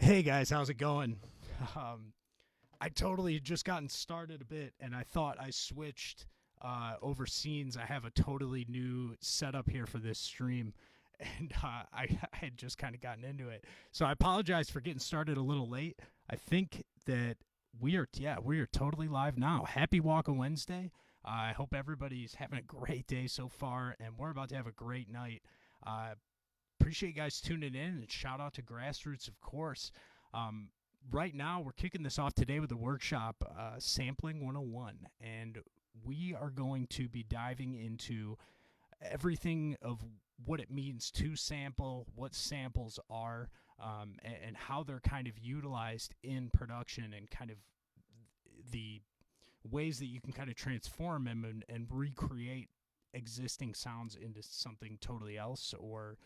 Hey guys, how's it going? Um, I totally just gotten started a bit, and I thought I switched over scenes. I have a totally new setup here for this stream, and I had just kind of gotten into it. So I apologize for getting started a little late. I think that we are totally live now. Happy Walk of Wednesday. I hope everybody's having a great day so far, and we're about to have a great night. Uh, Appreciate you guys tuning in, and shout out to Grassroots, of course. Um, right now, we're kicking this off today with the workshop Sampling 101, and we are going to be diving into everything of what it means to sample, what samples are, and how they're kind of utilized in production, and kind of the ways that you can kind of transform them and recreate existing sounds into something totally else, or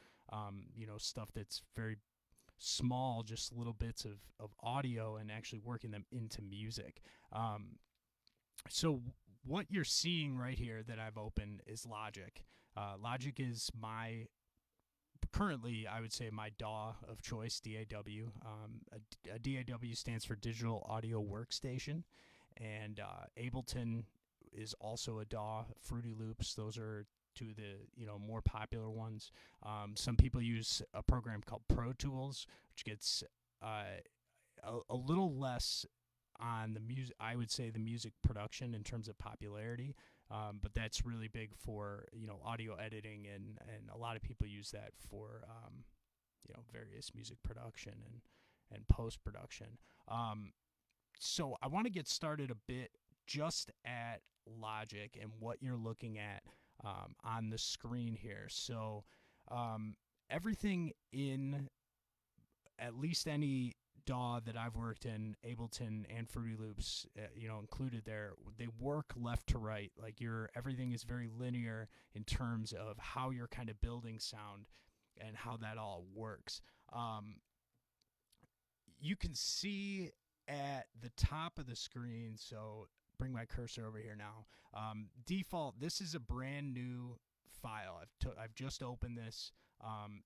stuff that's very small, just little bits of audio, and actually working them into music. So what you're seeing right here that I've opened is Logic. Logic is my currently, I would say, my DAW of choice, DAW. A DAW stands for Digital Audio Workstation, and Ableton is also a DAW. Fruity Loops, those are two of the more popular ones. Some people use a program called Pro Tools, which gets a little less on the music. I would say the music production in terms of popularity, but that's really big for audio editing, and a lot of people use that for various music production and post production. So I want to get started a bit just at Logic and what you're looking at on the screen here. So everything in at least any DAW that I've worked in, Ableton and Fruity Loops, included there, they work left to right. Like everything is very linear in terms of how you're kind of building sound and how that all works. You can see at the top of the screen, so bring my cursor over here now. Default, this is a brand new file. I've just opened this.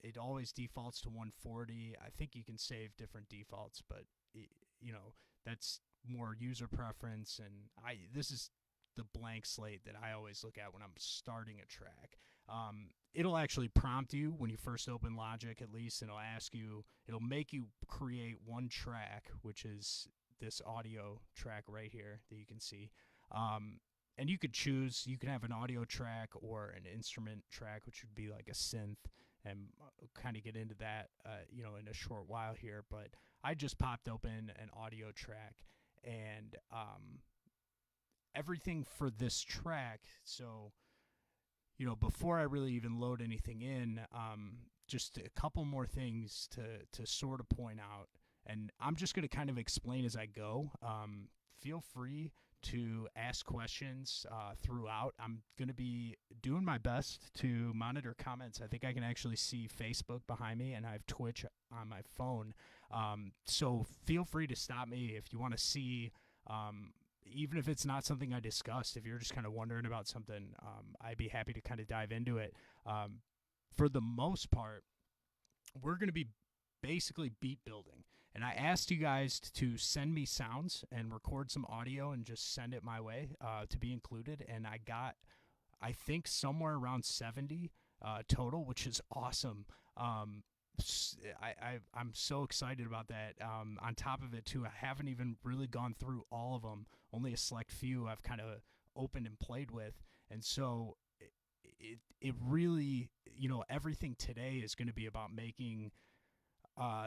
It always defaults to 140. I think you can save different defaults, but that's more user preference. And this is the blank slate that I always look at when I'm starting a track. It'll actually prompt you when you first open Logic, at least, and it'll make you create one track, which is this audio track right here that you can see. And you can have an audio track or an instrument track, which would be like a synth, and kind of get into that, in a short while here. But I just popped open an audio track, and everything for this track. So, before I really even load anything in, just a couple more things to sort of point out. And I'm just going to kind of explain as I go. Feel free to ask questions throughout. I'm going to be doing my best to monitor comments. I think I can actually see Facebook behind me, and I have Twitch on my phone. So feel free to stop me if you want to see, even if it's not something I discussed. If you're just kind of wondering about something, I'd be happy to kind of dive into it. For the most part, we're going to be basically beat building. And I asked you guys to send me sounds and record some audio and just send it my way to be included. And I got, I think, somewhere around 70 total, which is awesome. I'm so excited about that. On top of it, too, I haven't even really gone through all of them. Only a select few I've kind of opened and played with. And so it really, everything today is going to be about making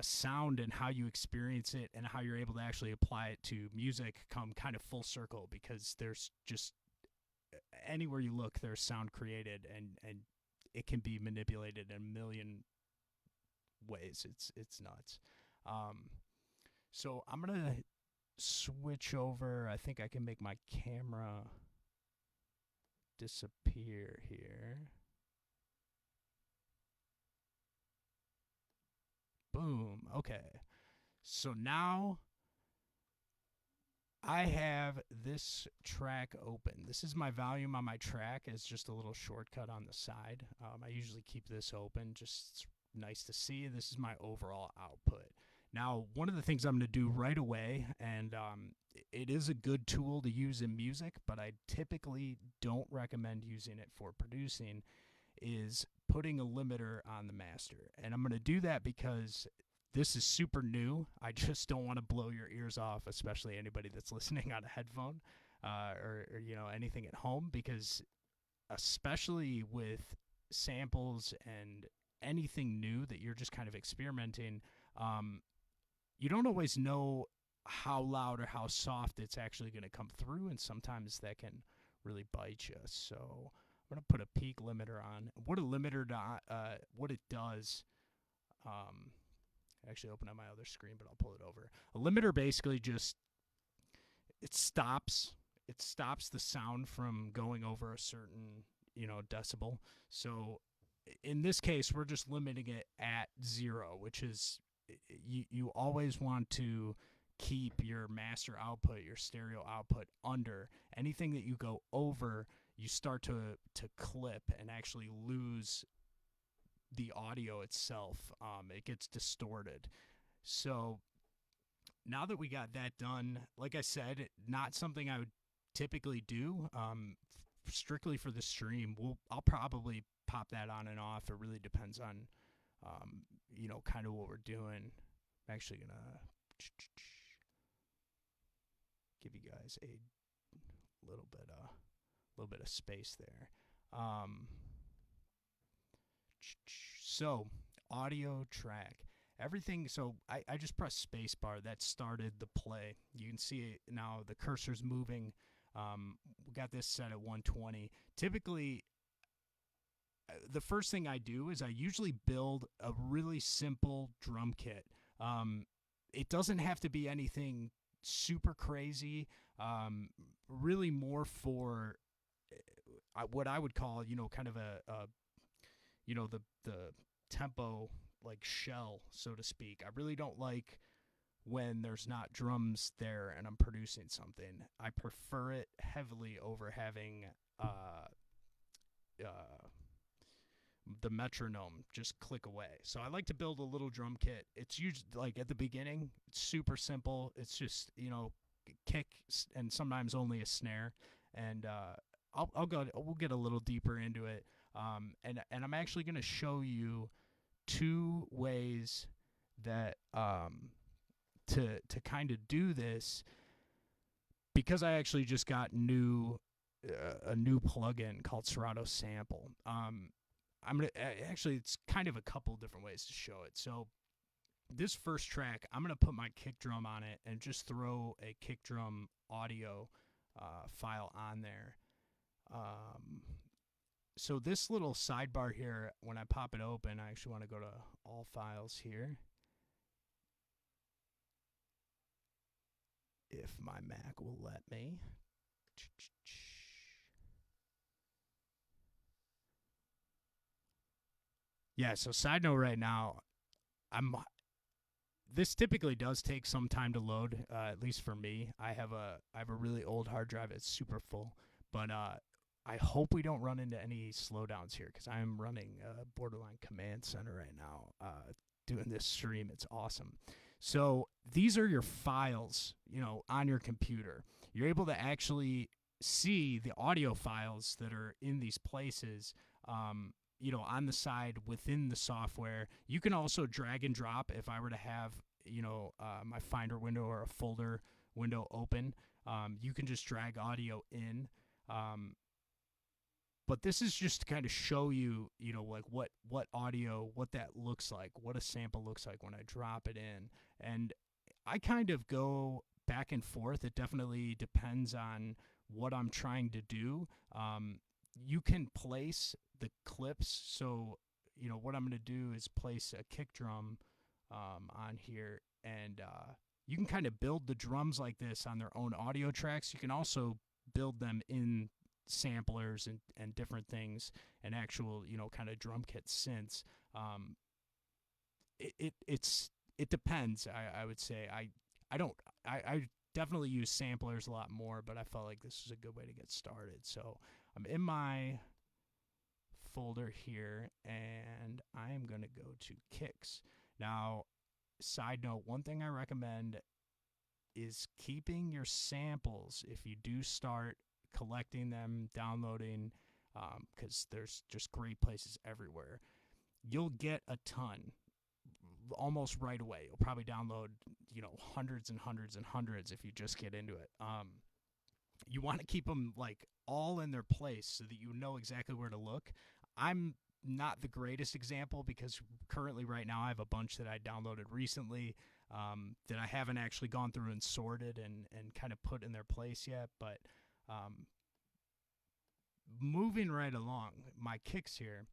sound and how you experience it and how you're able to actually apply it to music come kind of full circle, because there's just anywhere you look, there's sound created, and it can be manipulated in a million ways. It's nuts. So I'm gonna switch over. I think I can make my camera disappear here. Boom. Okay. So now I have this track open. This is my volume on my track as just a little shortcut on the side. I usually keep this open, just nice to see. This is my overall output. Now, one of the things I'm going to do right away, and it is a good tool to use in music, but I typically don't recommend using it for producing, is putting a limiter on the master. And I'm going to do that because this is super new. I just don't want to blow your ears off, especially anybody that's listening on a headphone or anything at home, because especially with samples and anything new that you're just kind of experimenting, um, you don't always know how loud or how soft it's actually going to come through, and sometimes that can really bite you. So I'm going to put a peak limiter on. What it does, actually open up my other screen, but I'll pull it over. A limiter basically just it stops the sound from going over a certain decibel. So in this case, we're just limiting it at 0, which is you always want to keep your master output, your stereo output under. Anything that you go over, you start to clip and actually lose the audio itself. It gets distorted. So now that we got that done, like I said, not something I would typically do. Strictly for the stream, I'll probably pop that on and off. It really depends on, kind of what we're doing. I'm actually gonna give you guys a little bit of space there. So audio track. Everything, so I just pressed spacebar. That started the play. You can see it now, the cursor's moving. We got this set at 120. Typically, the first thing I do is I usually build a really simple drum kit. It doesn't have to be anything super crazy. Really more for what I would call, kind of the tempo, like shell, so to speak. I really don't like when there's not drums there and I'm producing something. I prefer it heavily over having the metronome just click away. So I like to build a little drum kit. It's usually like at the beginning, it's super simple. It's just, kick and sometimes only a snare. And we'll get a little deeper into it. And I'm actually going to show you 2 ways that to kind of do this, because I actually just got a new plugin called Serato Sample. I'm gonna actually, it's kind of a couple different ways to show it. So this first track, I'm gonna put my kick drum on it and just throw a kick drum audio file on there. So this little sidebar here, when I pop it open, I actually want to go to all files here. If my Mac will let me. Yeah, so side note right now, this typically does take some time to load, at least for me. I have a really old hard drive. It's super full, but I hope we don't run into any slowdowns here, because I am running a borderline command center right now, doing this stream. It's awesome. So these are your files, on your computer. You're able to actually see the audio files that are in these places, on the side within the software. You can also drag and drop. If I were to have, my Finder window or a folder window open, you can just drag audio in. But this is just to kind of show you, like what audio, what that looks like, what a sample looks like when I drop it in. And I kind of go back and forth. It definitely depends on what I'm trying to do. You can place the clips. So, what I'm going to do is place a kick drum on here, and you can kind of build the drums like this on their own audio tracks. You can also build them in samplers and different things, and actual, kind of drum kit synths. It depends. I would say I definitely use samplers a lot more, but I felt like this was a good way to get started. So I'm in my folder here, and I am going to go to kicks. Now, side note, one thing I recommend is keeping your samples if you do start collecting them, downloading, because there's just great places everywhere. You'll get a ton almost right away. You'll probably download, hundreds and hundreds and hundreds if you just get into it. You want to keep them like all in their place so that you know exactly where to look. I'm not the greatest example because currently right now I have a bunch that I downloaded recently that I haven't actually gone through and sorted and kind of put in their place yet. But moving right along, my kicks here,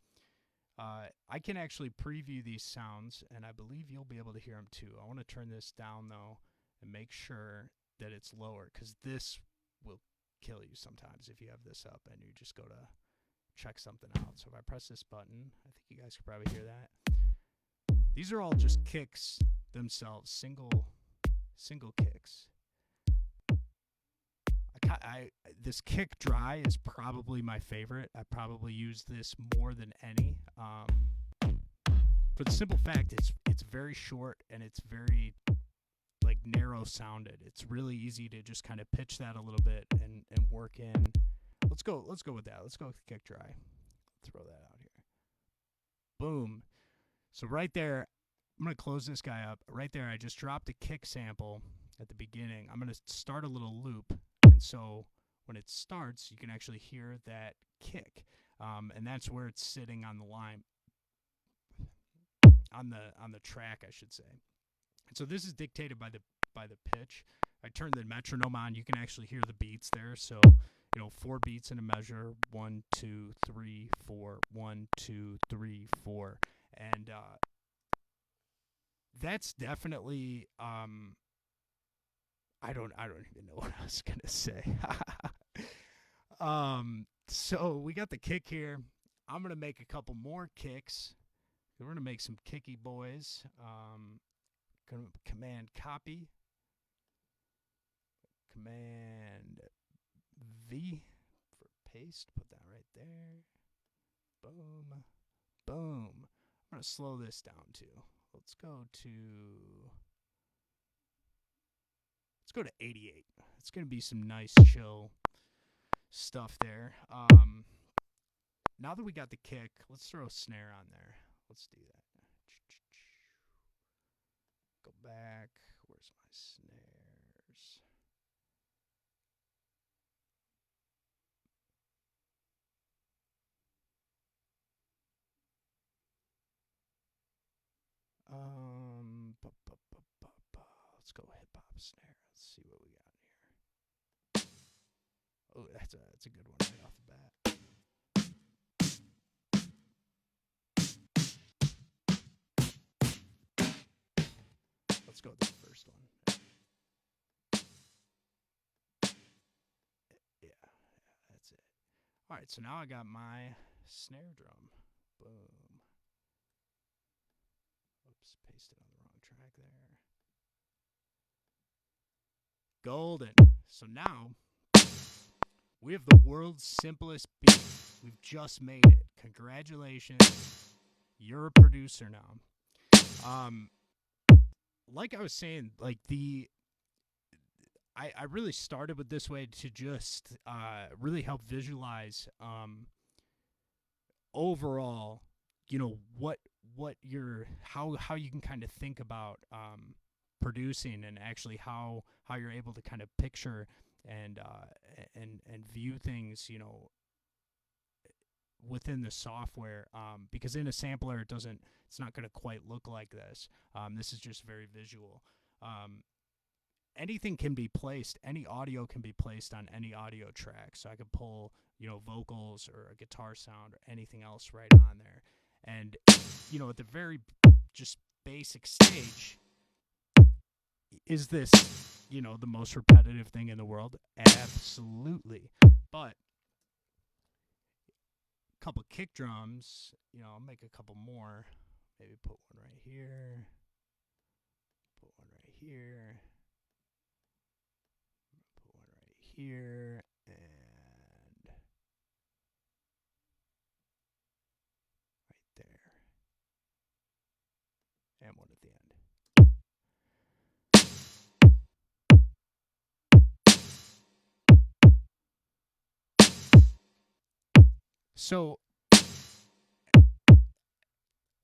I can actually preview these sounds, and I believe you'll be able to hear them too. I want to turn this down though and make sure that it's lower, because this will kill you sometimes if you have this up and you just go to check something out. So if I press this button, I think you guys can probably hear that. These are all just kicks themselves, single kicks. This kick dry is probably my favorite. I probably use this more than any. For the simple fact it's very short and it's very like narrow sounded. It's really easy to just kind of pitch that a little bit and work in. Let's go with that. Let's go with kick dry. Throw that out here. Boom. So right there, I'm going to close this guy up. Right there, I just dropped a kick sample at the beginning. I'm going to start a little loop. And so when it starts, you can actually hear that kick. And that's where it's sitting on the line, on the track, I should say. And so this is dictated by the pitch. I turn the metronome on. You can actually hear the beats there. So 4 beats in a measure: 1, 2, 3, 4. 1, 2, 3, 4. And that's definitely I don't even know what I was gonna say. So we got the kick here. I'm gonna make a couple more kicks. We're gonna make some kicky boys. Command copy. Command V for paste. Put that right there. Boom. Boom. I'm gonna slow this down too. Let's go to 88. It's going to be some nice chill stuff there. Now that we got the kick, let's throw a snare on there. Let's do that. Go back. Where's my snares? Let's go hip hop snare. Let's see what we got here. Oh, that's a good one right off the bat. Let's go with the first one. Yeah, that's it. All right, so now I got my snare drum. Boom. Oops, pasted on the wrong track there. Golden. So now we have the world's simplest beat. We've just made it. Congratulations. You're a producer now. Like I was saying, like I really started with this way to just really help visualize overall, what you're how you can kind of think about producing, and actually how you're able to kind of picture and view things, within the software, because in a sampler it's not going to quite look like this. This is just very visual. Anything can be placed, any audio can be placed on any audio track. So I could pull, vocals or a guitar sound or anything else right on there. And, at the very just basic stage, is this, the most repetitive thing in the world? Absolutely. But a couple kick drums, I'll make a couple more. Maybe put one right here. Put one right here. Put one right here. And right there. And one at the end. So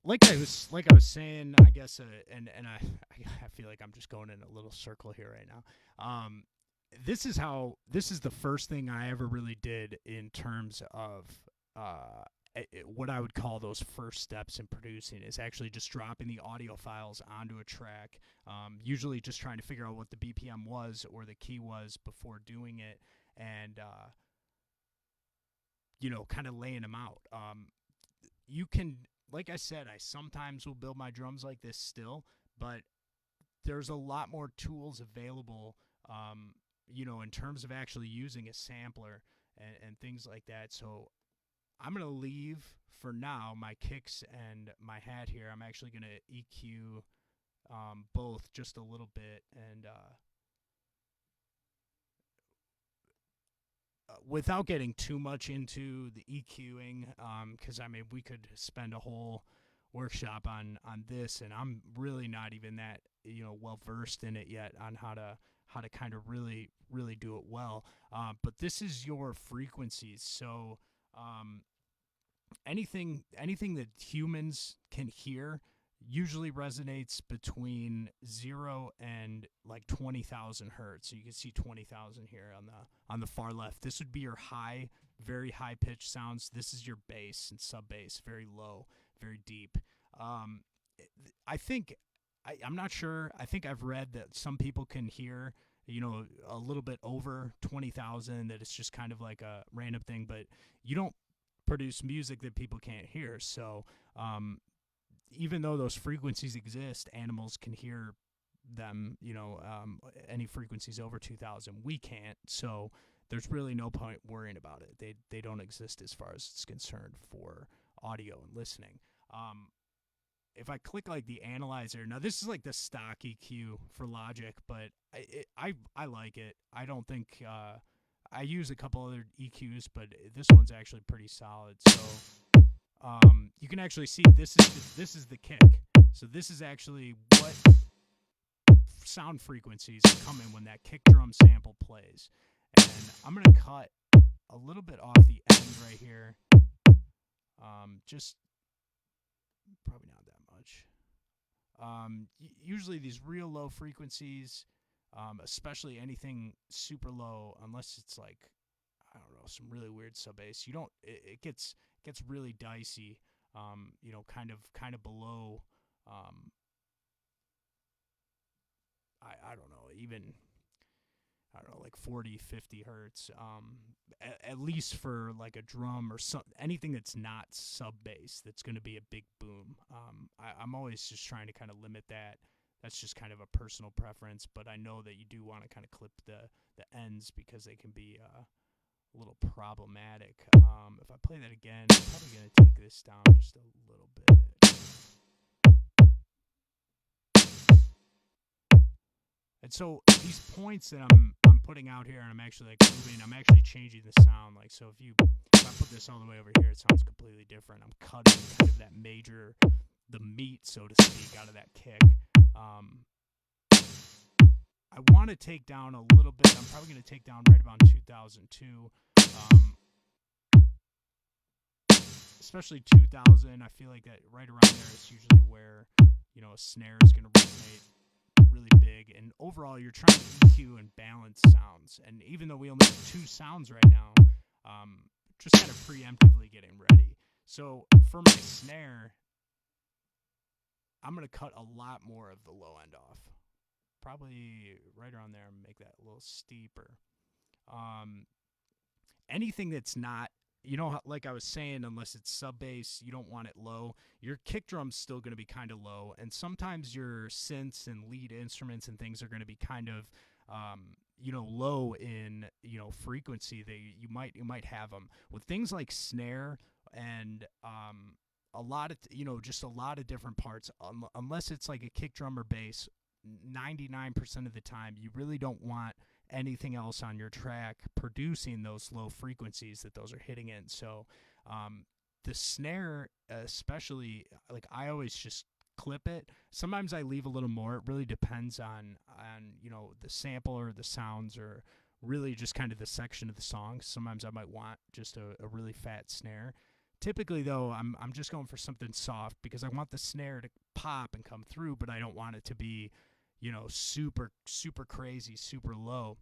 like I was saying, I guess, and I feel like I'm just going in a little circle here right now. This is the first thing I ever really did in terms of what I would call those first steps in producing is actually just dropping the audio files onto a track. Usually just trying to figure out what the BPM was or the key was before doing it, and kind of laying them out. You can, like I said, I sometimes will build my drums like this still, but there's a lot more tools available, in terms of actually using a sampler and things like that. So I'm going to leave for now my kicks and my hat here. I'm actually going to EQ both just a little bit, and without getting too much into the EQing, because I mean we could spend a whole workshop on this, and I'm really not even that well versed in it yet on how to kind of really do it well. But this is your frequencies, so anything that humans can hear usually resonates between 0 and like 20,000 hertz. So you can see 20,000 here on the far left. This would be your high, very high pitched sounds. This is your bass and sub bass, very low, very deep. Um, I think I'm not sure. I think I've read that some people can hear a little bit over 20,000, that it's just kind of like a random thing, but you don't produce music that people can't hear. So even though those frequencies exist, animals can hear them. Any frequencies over 2,000, we can't. So there's really no point worrying about it. They don't exist as far as it's concerned for audio and listening. If I click like the analyzer, now this is like the stock EQ for Logic, but I like it. I don't think I use a couple other EQs, but this one's actually pretty solid. So you can actually see this is the kick. So this is actually what sound frequencies come in when that kick drum sample plays. And I'm gonna cut a little bit off the end right here. Just probably not that much. Usually these real low frequencies, especially anything super low, unless it's like, I don't know, some really weird sub bass, you don't. It gets really dicey. Kind of below. I don't know, even I don't know, like 40, 50 hertz. At least for like a drum or anything that's not sub bass, that's going to be a big boom. I'm always just trying to kind of limit that. That's just kind of a personal preference, but I know that you do want to kind of clip the ends because they can be a little problematic. If I play that again, I'm probably going to take this down just a little bit. And so these points that I'm putting out here, and I'm actually like moving, I'm actually changing the sound. Like, so if I put this all the way over here, it sounds completely different. I'm cutting kind of that major, the meat, so to speak, out of that kick. I want to take down a little bit. I'm probably going to take down right about 2002. Especially 2000, I feel like that right around there is usually where a snare is going to resonate really big. And overall, you're trying to EQ and balance sounds. And even though we only have 2 sounds right now, just kind of preemptively getting ready. So for my snare, I'm going to cut a lot more of the low end off. Probably right around there, and make that a little steeper. Anything that's not, like I was saying, unless it's sub bass, you don't want it low. Your kick drum's still going to be kind of low, and sometimes your synths and lead instruments and things are going to be kind of, low in frequency. You might have them with things like snare and a lot of just a lot of different parts. Unless it's like a kick drum or bass, 99% of the time you really don't want anything else on your track producing those low frequencies that those are hitting in. So the snare, especially, like I always just clip it. Sometimes I leave a little more. It really depends on the sample or the sounds or really just kind of the section of the song. Sometimes I might want just a really fat snare. Typically, though, I'm just going for something soft because I want the snare to pop and come through, but I don't want it to be, super super crazy, super low.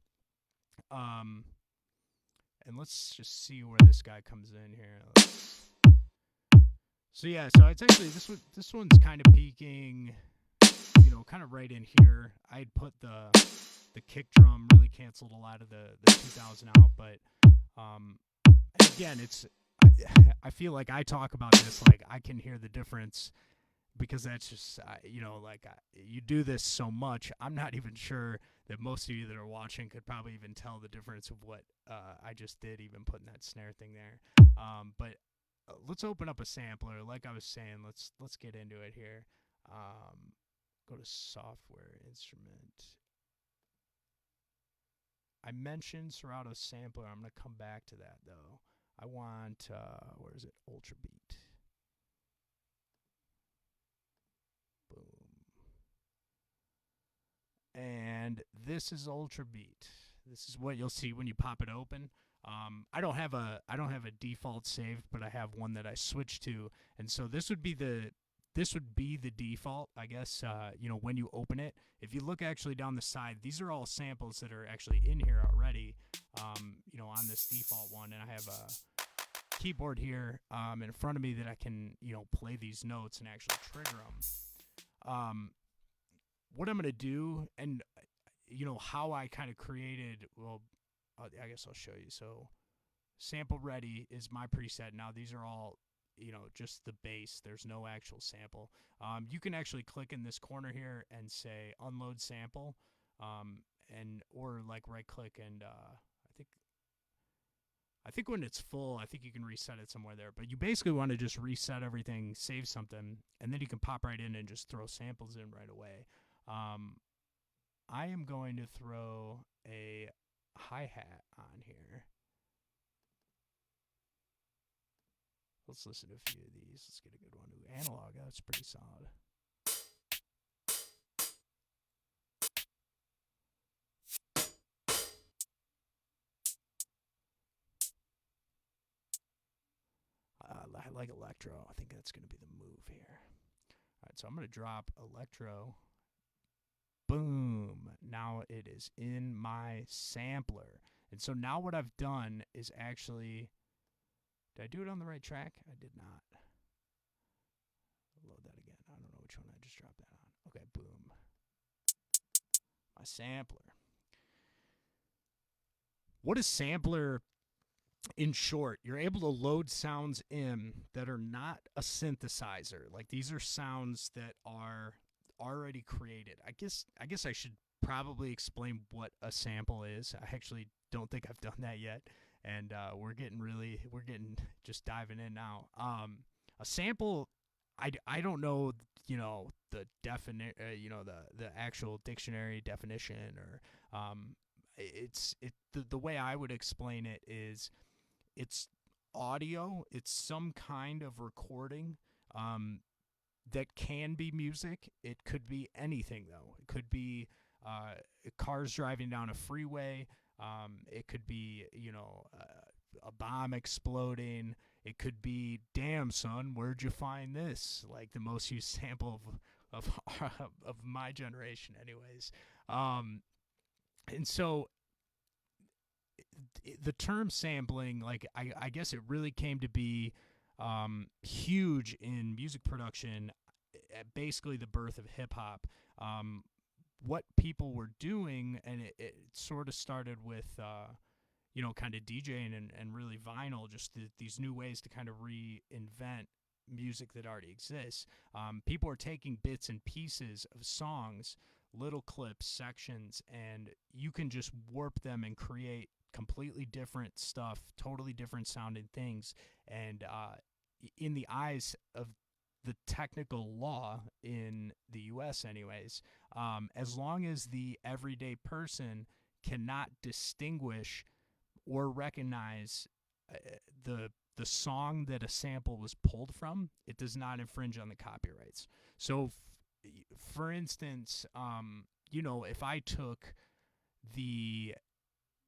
Um, and let's just see where this guy comes in here. So yeah, so it's actually this one's kind of peaking, kind of right in here. I'd put the kick drum really canceled a lot of the 2000 out, but um, again, I feel like I talk about this like I can hear the difference because that's just you do this so much. I'm not even sure that most of you that are watching could probably even tell the difference of what I just did, even putting that snare thing there. But let's open up a sampler. Like I was saying, let's get into it here. Go to software instrument. I mentioned Serato sampler. I'm going to come back to that, though. I want, where is it? Ultra Beat. Boom. And this is Ultra Beat. This is what you'll see when you pop it open. I don't have a default saved, but I have one that I switched to, and so this would be the default, I guess. When you open it, if you look actually down the side, these are all samples that are actually in here already. On this default one, and I have a keyboard here in front of me that I can play these notes and actually trigger them. What I'm gonna do, and how I kind of created. Well, I guess I'll show you. So, sample ready is my preset. Now these are all just the bass. There's no actual sample. You can actually click in this corner here and say unload sample, or like right click and I think when it's full, I think you can reset it somewhere there. But you basically want to just reset everything, save something, and then you can pop right in and just throw samples in right away. I am going to throw a hi-hat on here. Let's listen to a few of these. Let's get a good one. Ooh, analog, that's pretty solid. I like electro. I think that's going to be the move here. All right, so I'm going to drop electro. Boom. Now it is in my sampler. And so now what I've done is actually... Did I do it on the right track? I did not. Load that again. I don't know which one I just dropped that on. Okay, boom. My sampler. What is sampler? In short, you're able to load sounds in that are not a synthesizer. Like these are sounds that are already created. I guess I should probably explain what a sample is. I actually don't think I've done that yet, and we're getting just diving in now. A sample, I don't know, the the actual dictionary definition, or the way I would explain it is it's audio. It's some kind of recording that can be music. It could be anything, though. It could be cars driving down a freeway. It could be, a bomb exploding. It could be, damn, son, where'd you find this? Like the most used sample of my generation, anyways. And so the term sampling, like I guess it really came to be huge in music production at basically the birth of hip hop. What people were doing, and it sort of started with kind of DJing and really vinyl, just these new ways to kind of reinvent music that already exists. People are taking bits and pieces of songs, little clips, sections, and you can just warp them and create completely different stuff, totally different sounding things. And in the eyes of the technical law in the U.S. anyways, as long as the everyday person cannot distinguish or recognize the song that a sample was pulled from, it does not infringe on the copyrights. So, for instance, if I took the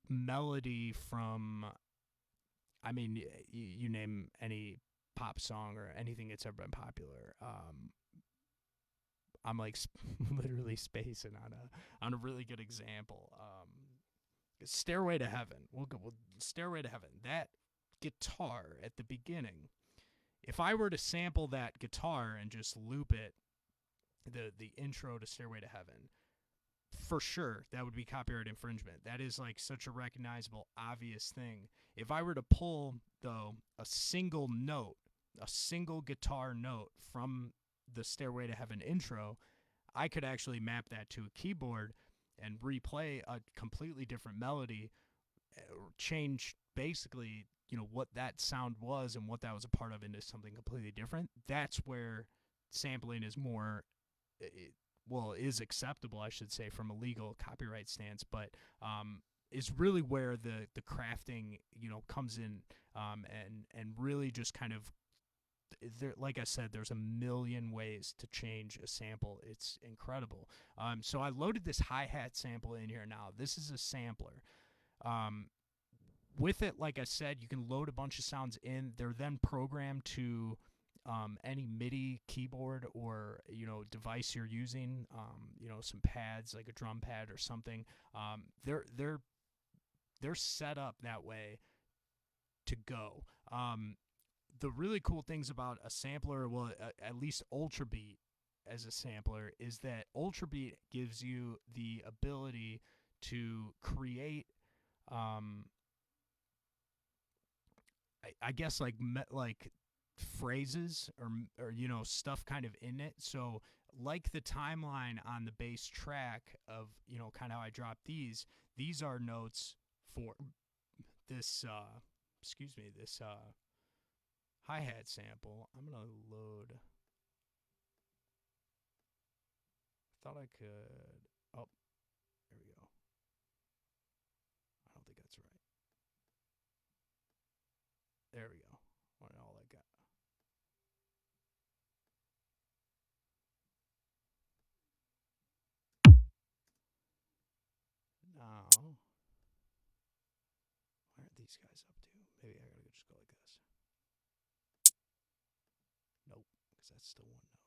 melody from, I mean, you name any pop song or anything that's ever been popular. I'm like literally spacing on a really good example. Stairway to Heaven. We'll go with Stairway to Heaven. That guitar at the beginning. If I were to sample that guitar and just loop it, the intro to Stairway to Heaven, for sure that would be copyright infringement. That is like such a recognizable, obvious thing. If I were to pull, though, a single note, a single guitar note from the Stairway to Heaven intro, I could actually map that to a keyboard and replay a completely different melody, change basically, what that sound was and what that was a part of into something completely different. That's where sampling is more, is acceptable, I should say, from a legal copyright stance, but is really where the crafting, comes in, and really just kind of, there, like I said, there's a million ways to change a sample. It's incredible. So I loaded this hi-hat sample in here now. This is a sampler. With it, like I said, you can load a bunch of sounds in. They're then programmed to any MIDI keyboard or device you're using. Some pads like a drum pad or something. They're set up that way to go. The really cool things about a sampler, well, at least Ultrabeat as a sampler, is that Ultrabeat gives you the ability to create, I guess like phrases or stuff kind of in it. So like the timeline on the bass track of kind of how I drop these are notes for this this hi-hat sample. I'm gonna load. Thought I could. Oh, there we go. I don't think that's right. There we go. All I got. Now, why aren't these guys up to? Maybe I gotta just go like this. Nope, because that's still one note.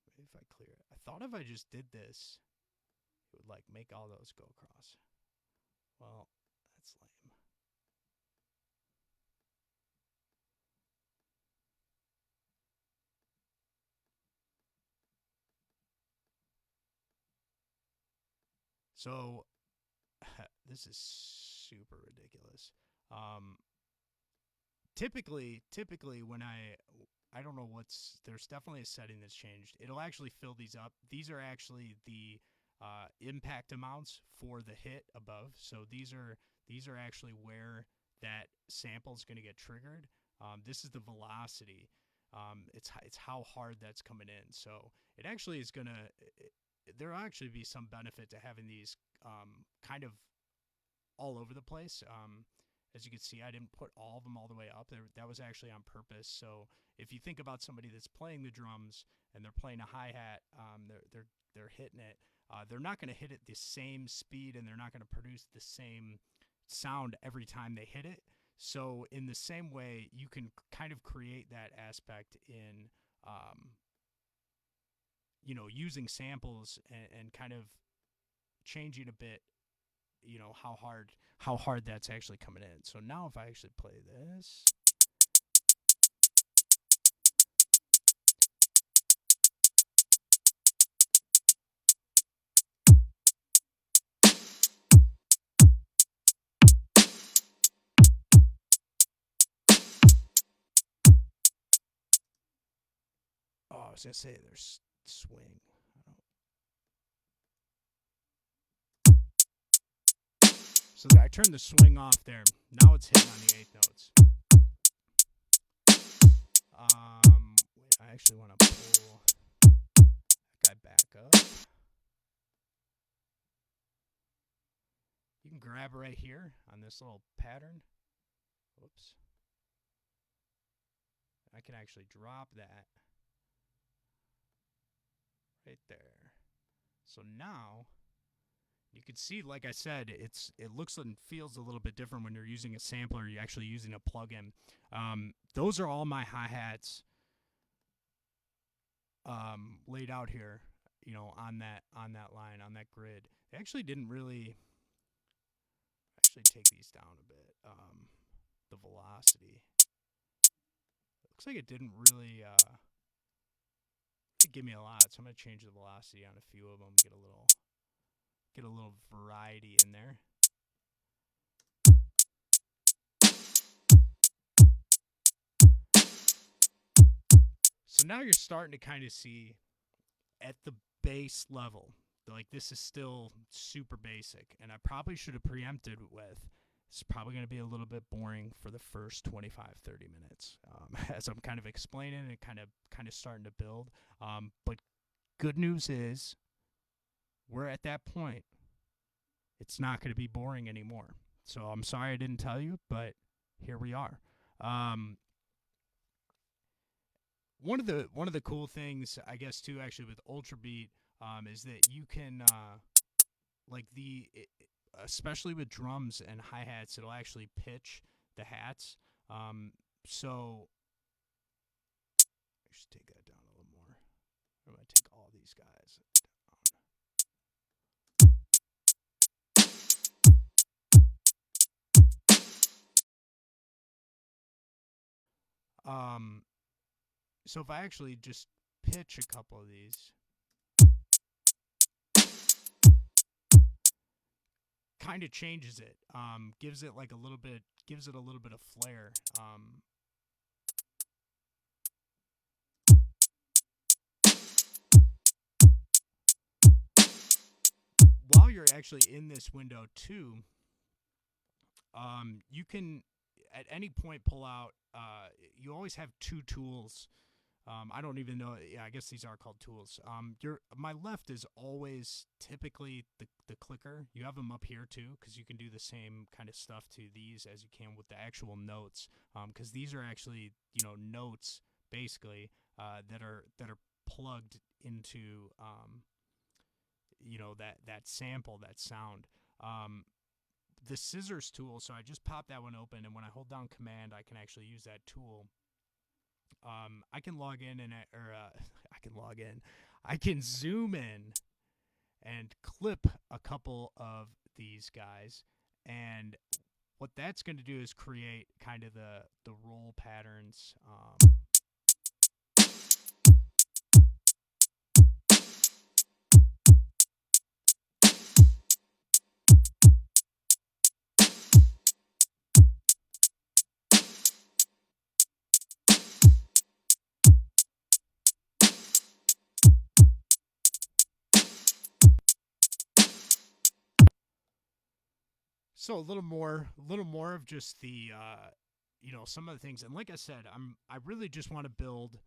Maybe if I clear it. I thought if I just did this, it would like make all those go across. Well, that's lame. So this is super ridiculous. Typically when I don't know there's definitely a setting that's changed. It'll actually fill these up. These are actually the impact amounts for the hit above. So these are actually where that sample is going to get triggered. This is the velocity. It's how hard that's coming in. So it actually is going to, there'll actually be some benefit to having these kind of all over the place. As you can see, I didn't put all of them all the way up. That was actually on purpose. So if you think about somebody that's playing the drums and they're playing a hi-hat, they're hitting it. They're not going to hit it the same speed, and they're not going to produce the same sound every time they hit it. So in the same way, you can kind of create that aspect in, using samples and kind of changing a bit, how hard that's actually coming in. So now if I actually play this. Oh, I was going to say there's swing. So I turned the swing off there. Now it's hitting on the eighth notes. I actually want to pull that guy back up. You can grab right here on this little pattern. Whoops. I can actually drop that. right there. So now you can see, like I said, it looks and feels a little bit different when you're using a sampler. You're actually using a plugin. Those are all my hi-hats laid out here, on that line, on that grid. They actually didn't really actually take these down a bit. The velocity. It looks like it didn't really give me a lot, so I'm gonna change the velocity on a few of them. Get a little variety in there. So now you're starting to kind of see at the base level, like this is still super basic, and I probably should have preempted with it's probably going to be a little bit boring for the first 25-30 minutes as I'm kind of explaining and kind of starting to build. But good news is we're at that point. It's not going to be boring anymore. So I'm sorry I didn't tell you, but here we are. One of the cool things, I guess, too, actually, with Ultra Beat, is that you can especially with drums and hi hats, it'll actually pitch the hats. So I should take that down a little more. I'm gonna take all these guys down. So if I actually just pitch a couple of these, kind of changes it. Gives it like a little bit of flair. While you're actually in this window too, you can at any point pull out. You always have two tools. I don't even know. Yeah, I guess these are called tools. My left is always typically the clicker. You have them up here too, because you can do the same kind of stuff to these as you can with the actual notes. Because these are actually notes basically that are plugged into that sample, that sound. The scissors tool. So I just pop that one open, and when I hold down Command, I can actually use that tool. I can log in I can log in. I can zoom in and clip a couple of these guys, and what that's going to do is create kind of the roll patterns. So a little more of just the some of the things, and like I said, I really just want to build,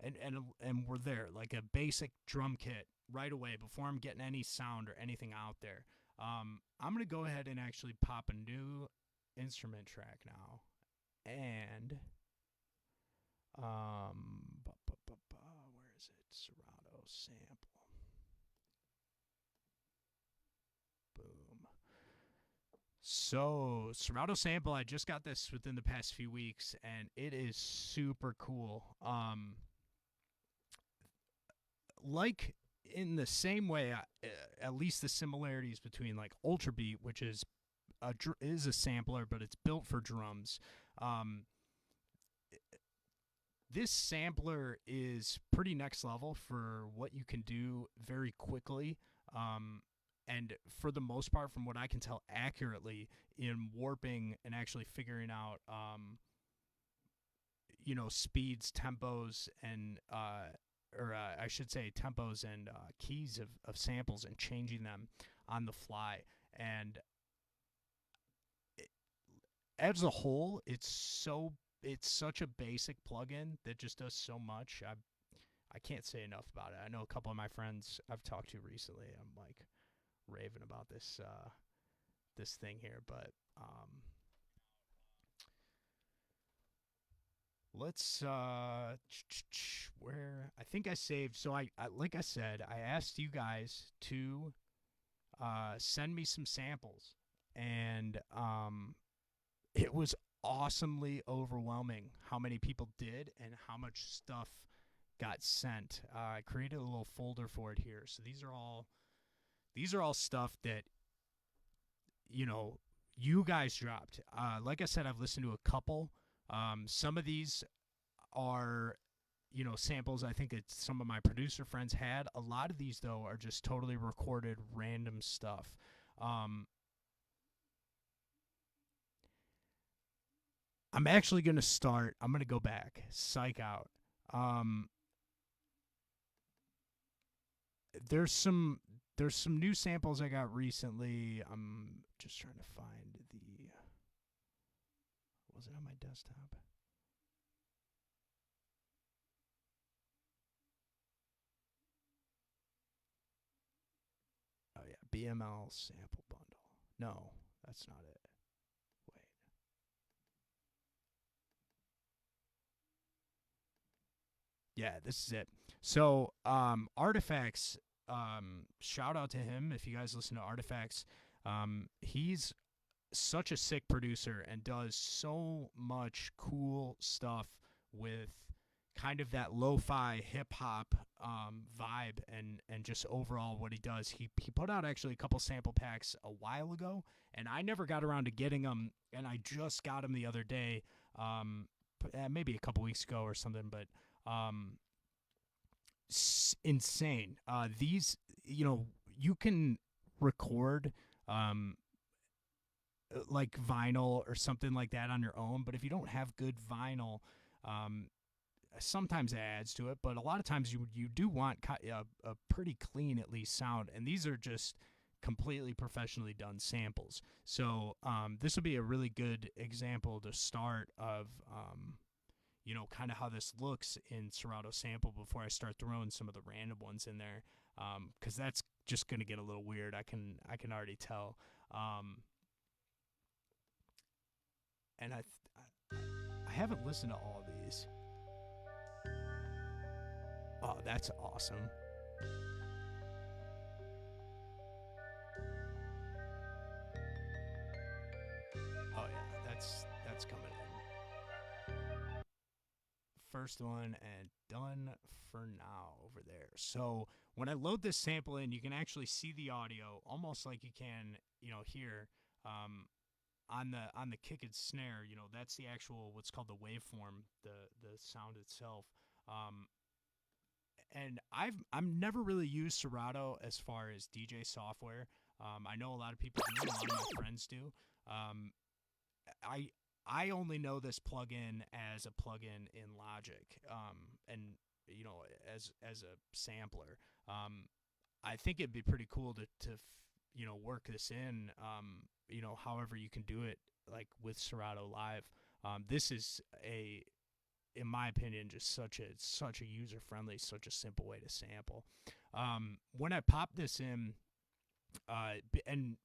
and we're there, like a basic drum kit right away before I'm getting any sound or anything out there. I'm gonna go ahead and actually pop a new instrument track now, and where is it? Serato sample. Boom. So, Serato sample, I just got this within the past few weeks, and it is super cool. Like in the same way, at least the similarities between like Ultra Beat, which is a sampler, but it's built for drums. This sampler is pretty next level for what you can do very quickly. And for the most part, from what I can tell accurately in warping and actually figuring out, speeds, tempos, and I should say tempos and keys of samples and changing them on the fly. And as a whole, it's such a basic plugin that just does so much. I can't say enough about it. I know a couple of my friends I've talked to recently. I'm like raving about this thing here, but let's where I think I saved. So I like I said, I asked you guys to send me some samples, and it was awesomely overwhelming how many people did and how much stuff got sent. I created a little folder for it here. So these are all stuff that you know you guys dropped. Like I said, I've listened to a couple. Some of these are samples I think that some of my producer friends had. A lot of these though are just totally recorded random stuff. Um, I'm actually gonna start. I'm gonna go back. Psych out. Um, there's some there's some new samples I got recently. I'm just trying to find the. Was it on my desktop? Oh yeah, BML sample bundle. No, that's not it. Wait. Yeah, this is it. So, Artifacts, shout out to him if you guys listen to Artifacts. He's such a sick producer and does so much cool stuff with kind of that lo-fi hip hop vibe and just overall what he does. He put out actually a couple sample packs a while ago, and I never got around to getting them, and I just got them the other day, maybe a couple weeks ago or something. But um, insane. These you can record. Um, like vinyl or something like that on your own. But if you don't have good vinyl, um, sometimes it adds to it. But a lot of times you do want a pretty clean at least sound, and these are just completely professionally done samples. So this will be a really good example to start of kind of how this looks in Serato sample before I start throwing some of the random ones in there, because that's just gonna get a little weird. I can already tell. Um, and I haven't listened to all of these. Oh, that's awesome. Oh yeah, that's coming in. First one and done for now over there. So when I load this sample in, you can actually see the audio almost like you can, here. Um, on the kick and snare, that's the actual what's called the waveform, the sound itself. Um, and I'm never really used Serato as far as DJ software. I know a lot of people do. A lot of my friends do. Um, I I only know this plugin as a plugin in Logic, and you know as a sampler. Um, I think it'd be pretty cool to work this in. However you can do it, like with Serato Live. This is in my opinion, just such a user friendly, such a simple way to sample. When I pop this in, and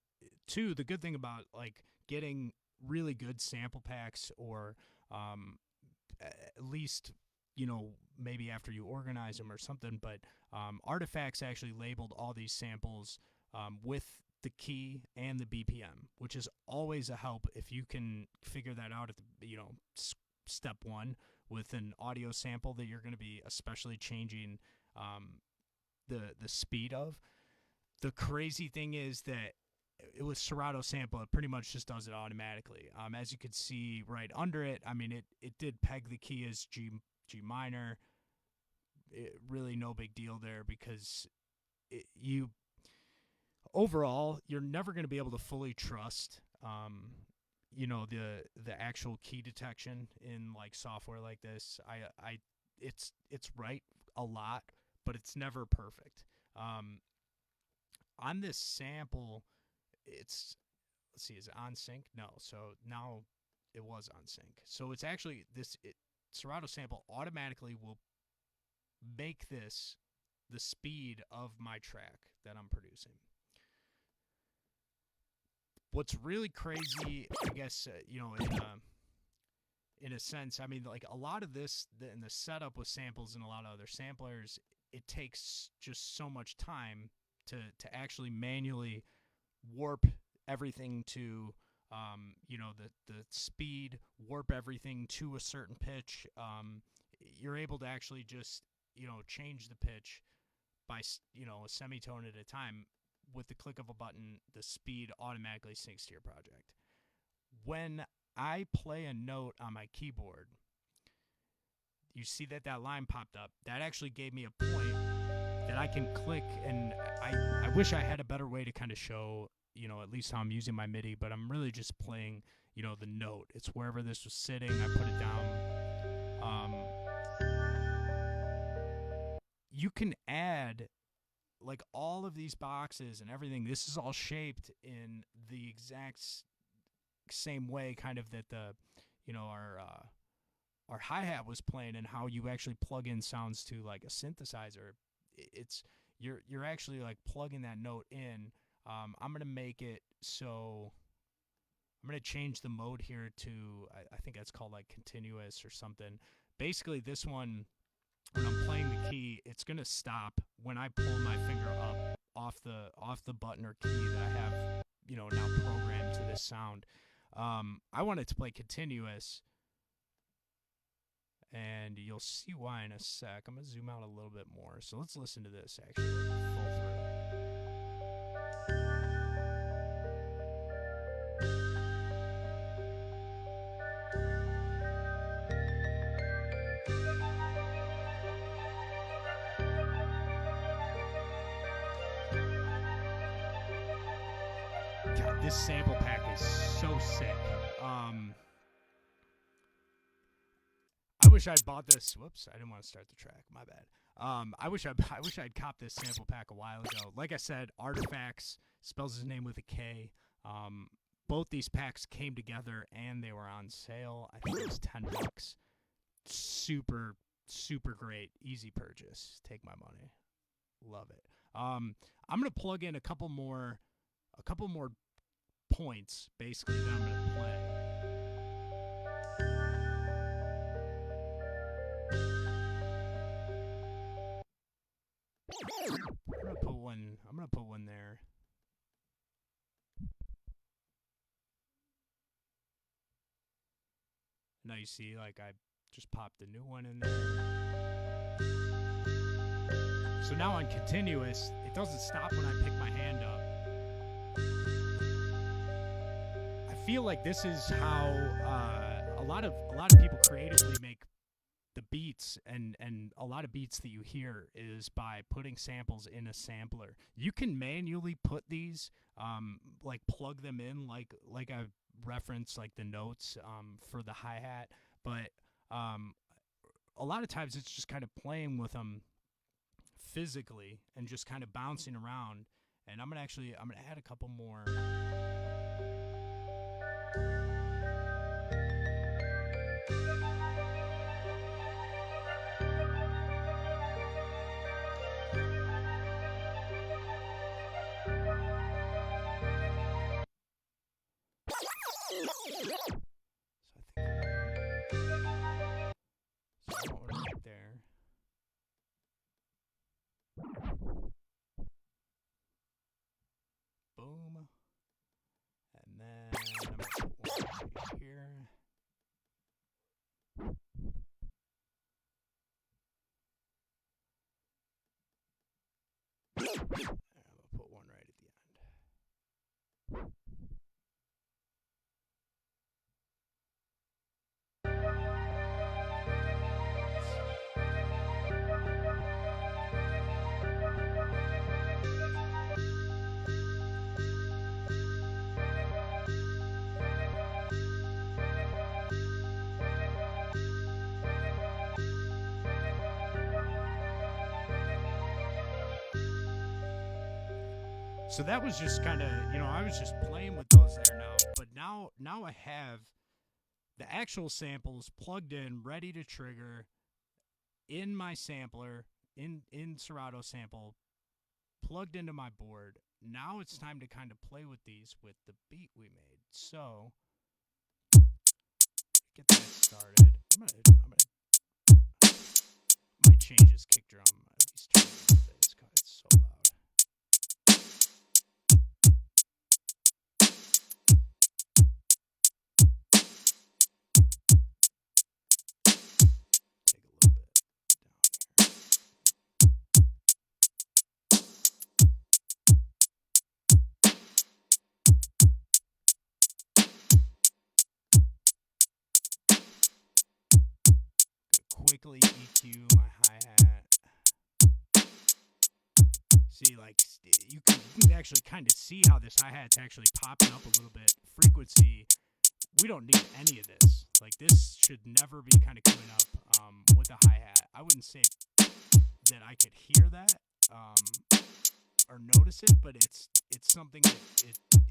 two, the good thing about like getting really good sample packs, or at least maybe after you organize them or something, but Artifacts actually labeled all these samples with the key and the BPM, which is always a help if you can figure that out at the step one with an audio sample that you're going to be especially changing the speed of. The crazy thing is that it was Serato sample. It pretty much just does it automatically. As you can see right under it, I mean, it did peg the key as G minor. Really no big deal there, because you overall you're never going to be able to fully trust the actual key detection in like software like this. It's right a lot, but it's never perfect. On this sample, it's let's see, is it on sync? No. So now it was on sync. So it's actually Serato sample automatically will make this the speed of my track that I'm producing. What's really crazy, I guess, in a sense, I mean, like a lot of this in the setup with samples and a lot of other samplers, it takes just so much time to actually manually warp everything to the speed, warp everything to a certain pitch. You're able to actually just change the pitch by a semitone at a time with the click of a button. The speed automatically syncs to your project. When I play a note on my keyboard, you see that line popped up. That actually gave me a point that I can click, and I wish I had a better way to kind of show, at least how I'm using my MIDI, but I'm really just playing, the note. It's wherever this was sitting, I put it down. You can add, like, all of these boxes and everything. This is all shaped in the exact same way, kind of, that our hi-hat was playing, and how you actually plug in sounds to like a synthesizer. It's you're actually like plugging that note in. I'm gonna make it so I'm gonna change the mode here to I think that's called like continuous or something. Basically, this one, when I'm playing the key, it's gonna stop when I pull my finger up off the button or key that I have now programmed to this sound. I want it to play continuous, and you'll see why in a sec. I'm going to zoom out a little bit more. So let's listen to this, actually, full through. God, this sample pack is so sick. I wish I'd bought this. Whoops, I didn't want to start the track. My bad. I wish I'd copped this sample pack a while ago. Like I said, Artifacts spells his name with a K. Both these packs came together and they were on sale. I think it was $10. Super, super great, easy purchase. Take my money. Love it. I'm gonna plug in a couple more points, basically, that I'm gonna play. I'm gonna put one there. Now you see, like, I just popped a new one in there. So now on continuous, it doesn't stop when I pick my hand up. I feel like this is how a lot of people creatively make the beats, and a lot of beats that you hear is by putting samples in a sampler. You can manually put these, like plug them in, like I referenced, like the notes for the hi-hat, but a lot of times it's just kind of playing with them physically and just kind of bouncing around. And I'm gonna add a couple more. Boom. And then I'm going to put one right here. And I'm going to put one right at the end. So that was just kind of, I was just playing with those there now. But now I have the actual samples plugged in, ready to trigger in my sampler, in Serato Sample, plugged into my board. Now it's time to kind of play with these with the beat we made. So, get that started. might change this kick drum. At least turn it a bit. It's so loud. Take a little bit down here. Quickly EQ my hi-hat. See, like, you can actually kind of see how this hi-hat's actually popping up a little bit. Frequency, we don't need any of this. Like, this should never be kind of coming up with a hi-hat. I wouldn't say that I could hear that or notice it, but it's something that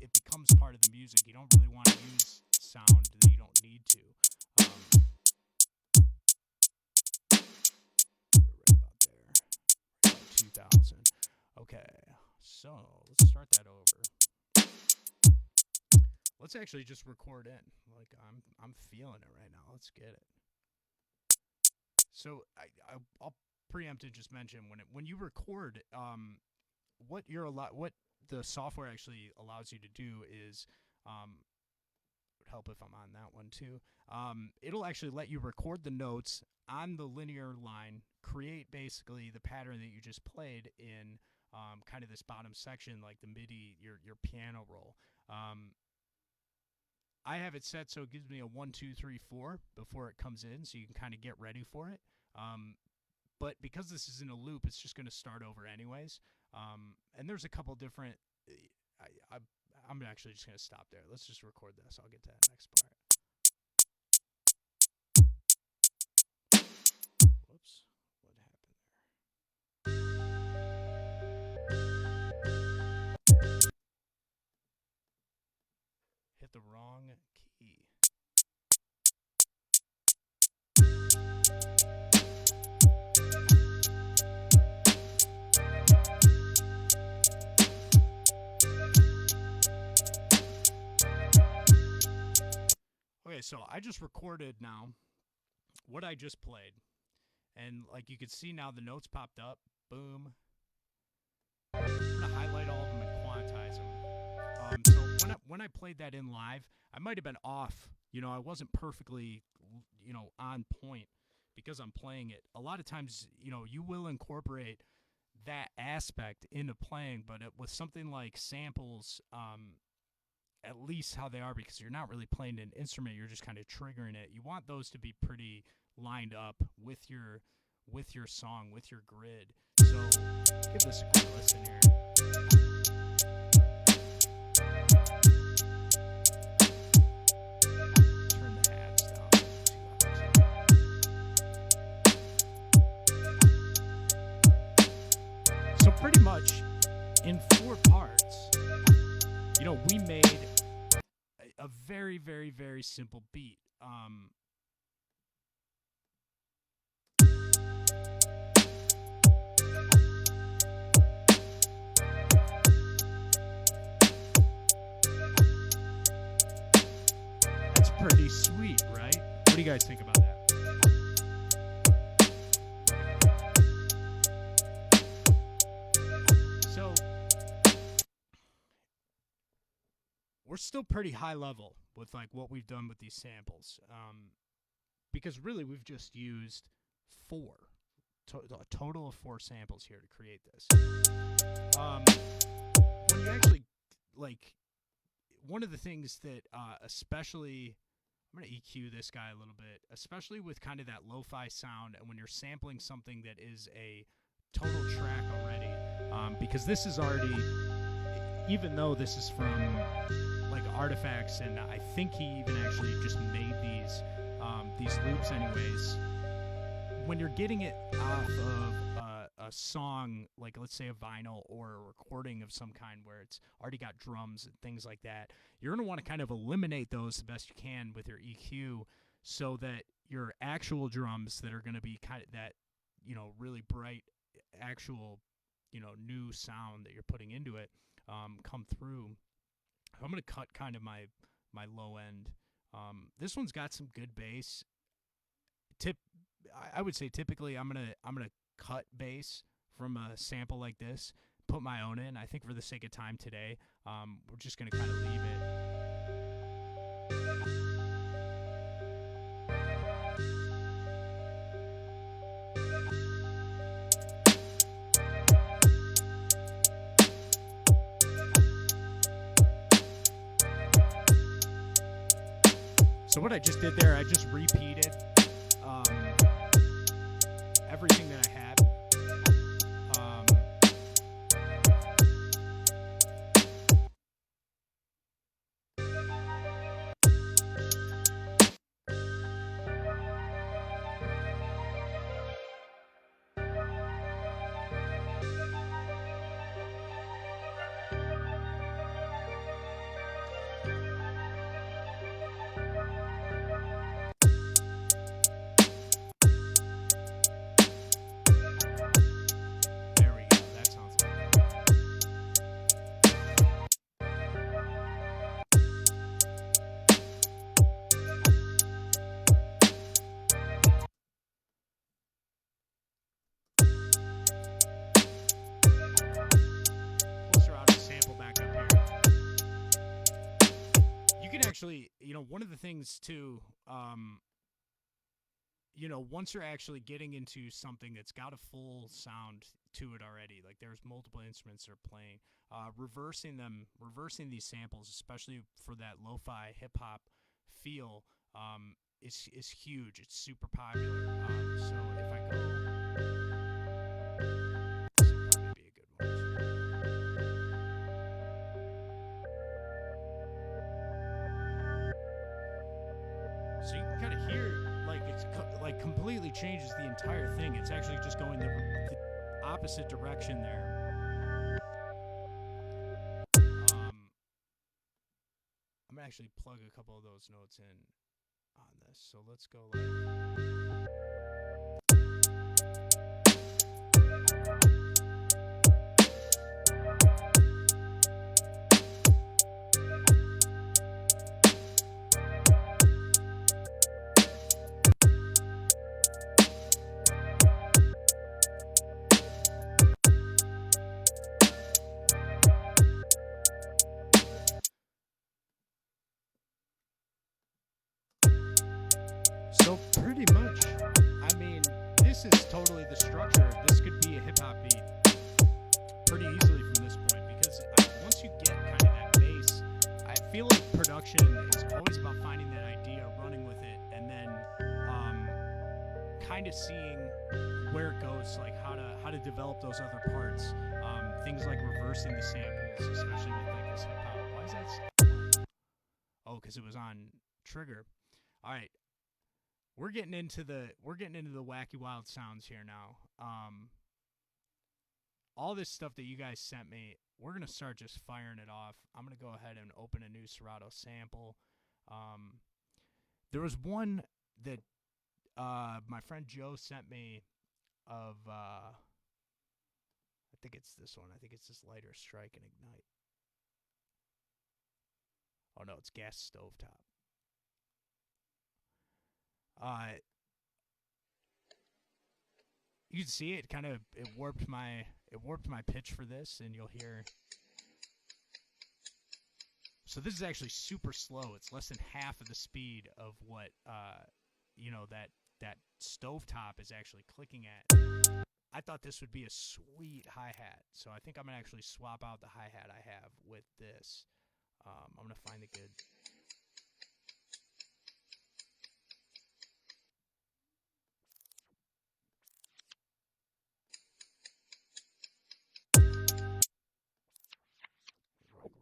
it becomes part of the music. You don't really want to use sound that you don't need to. Right about there. Right about 2000. Okay, so let's start that over. Let's actually just record in. Like I'm feeling it right now. Let's get it. So I'll preempt and just mention when you record, what the software actually allows you to do is, would help if I'm on that one too. It'll actually let you record the notes on the linear line, create basically the pattern that you just played in kind of this bottom section, like the MIDI, your piano roll. I have it set so it gives me a 1, 2, 3, 4 before it comes in, so you can kind of get ready for it. But because this is in a loop, it's just going to start over anyways. And there's a couple different. I'm actually just going to stop there. Let's just record this. I'll get to that next part. Whoops. What happened there? Hit the wrong key. Okay, so I just recorded now what I just played. And like you can see now, the notes popped up. Boom. I'm going to highlight all of them and quantize them. So when I played that in live, I might have been off. I wasn't perfectly, on point because I'm playing it. A lot of times, you will incorporate that aspect into playing, but with something like samples, at least how they are, because you're not really playing an instrument, you're just kind of triggering it. You want those to be pretty lined up with your song, with your grid. So give this a quick listen here. Turn the hats down to 2 hours. So pretty much in 4 parts, we made a very, very, very simple beat. That's pretty sweet, right? What do you guys think about that? So we're still pretty high level with like what we've done with these samples, because really we've just used 4, a total of 4 samples here to create this. When you actually one of the things that especially, I'm going to EQ this guy a little bit, especially with kind of that lo-fi sound, and when you're sampling something that is a total track already, because this is already, even though this is from like Artifacts, and I think he even actually just made these loops anyways, when you're getting it off of a song, like let's say a vinyl or a recording of some kind where it's already got drums and things like that, you're going to want to kind of eliminate those the best you can with your EQ, so that your actual drums that are going to be kind of that, really bright actual, new sound that you're putting into it, come through. I'm going to cut kind of my low end. This one's got some good bass. I would say typically I'm gonna cut bass from a sample like this, put my own in. I think for the sake of time today, we're just gonna kind of leave it. So what I just did there, I just repeated everything that I had. There we go. That sounds closer out a sample back up here. You can actually, one of the things too, once you're actually getting into something that's got a full sound to it already, like there's multiple instruments that are playing, reversing these samples, especially for that lo-fi hip hop feel, is huge. It's super popular. So if I go, this would probably be a good one. So you can kind of hear, like, it's like completely changes the entire thing. It's actually just going the opposite direction there. I'm gonna actually plug a couple of those notes in on this. So let's go like. So pretty much, I mean, this is totally the structure. This could be a hip hop beat pretty easily from this point, because once you get kind of that bass, I feel like production is always about finding that idea, running with it, and then kind of seeing where it goes, like how to develop those other parts. Things like reversing the samples, especially with like this hip hop. Why is that? Oh, because it was on trigger. All right. We're getting into the wacky wild sounds here now. All this stuff that you guys sent me, we're gonna start just firing it off. I'm gonna go ahead and open a new Serato sample. There was one that my friend Joe sent me of I think it's this one. I think it's this Lighter Strike and Ignite. Oh no, it's Gas Stovetop. You can see it kind of it warped my pitch for this, and you'll hear. So this is actually super slow. It's less than half of the speed of what that stovetop is actually clicking at. I thought this would be a sweet hi-hat, so I think I'm gonna actually swap out the hi-hat I have with this. I'm gonna find the good.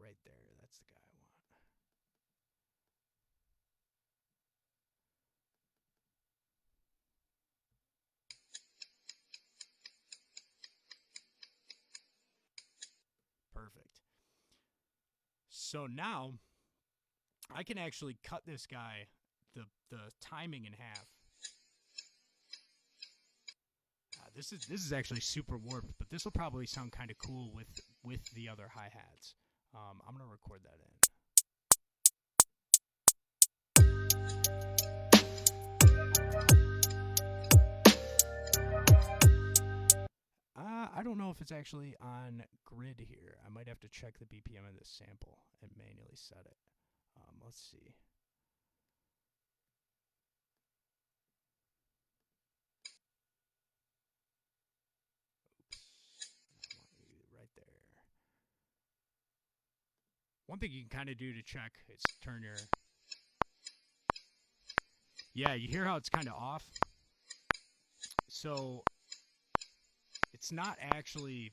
Right there, that's the guy I want. Perfect. So now I can actually cut this guy the timing in half. This is actually super warped, but this will probably sound kind of cool with the other hi-hats. I'm gonna record that in. was actually on grid here. I might have to check the BPM of this sample and manually set it. Let's see. Oops. Right there. One thing you can kind of do to check is turn your... Yeah, you hear how it's kind of off? So it's not actually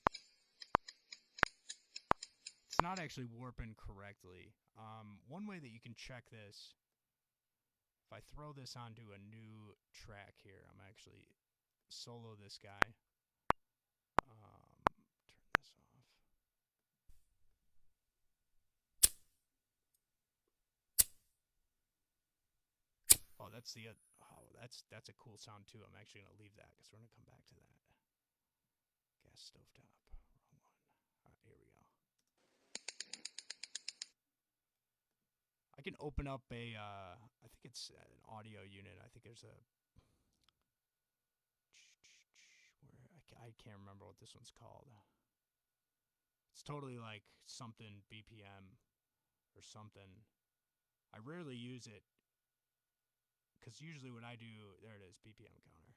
warping correctly. One way that you can check this, if I throw this onto a new track here, I'm actually solo this guy. Turn this off. Oh, that's the that's a cool sound too. I'm actually gonna leave that because we're gonna come back to that. Gas stovetop, wrong one. All right, here we go. I can open up a, I think it's an audio unit. I think there's a, where I can't remember what this one's called. It's totally like something BPM or something. I rarely use it because usually what I do, there it is, BPM counter.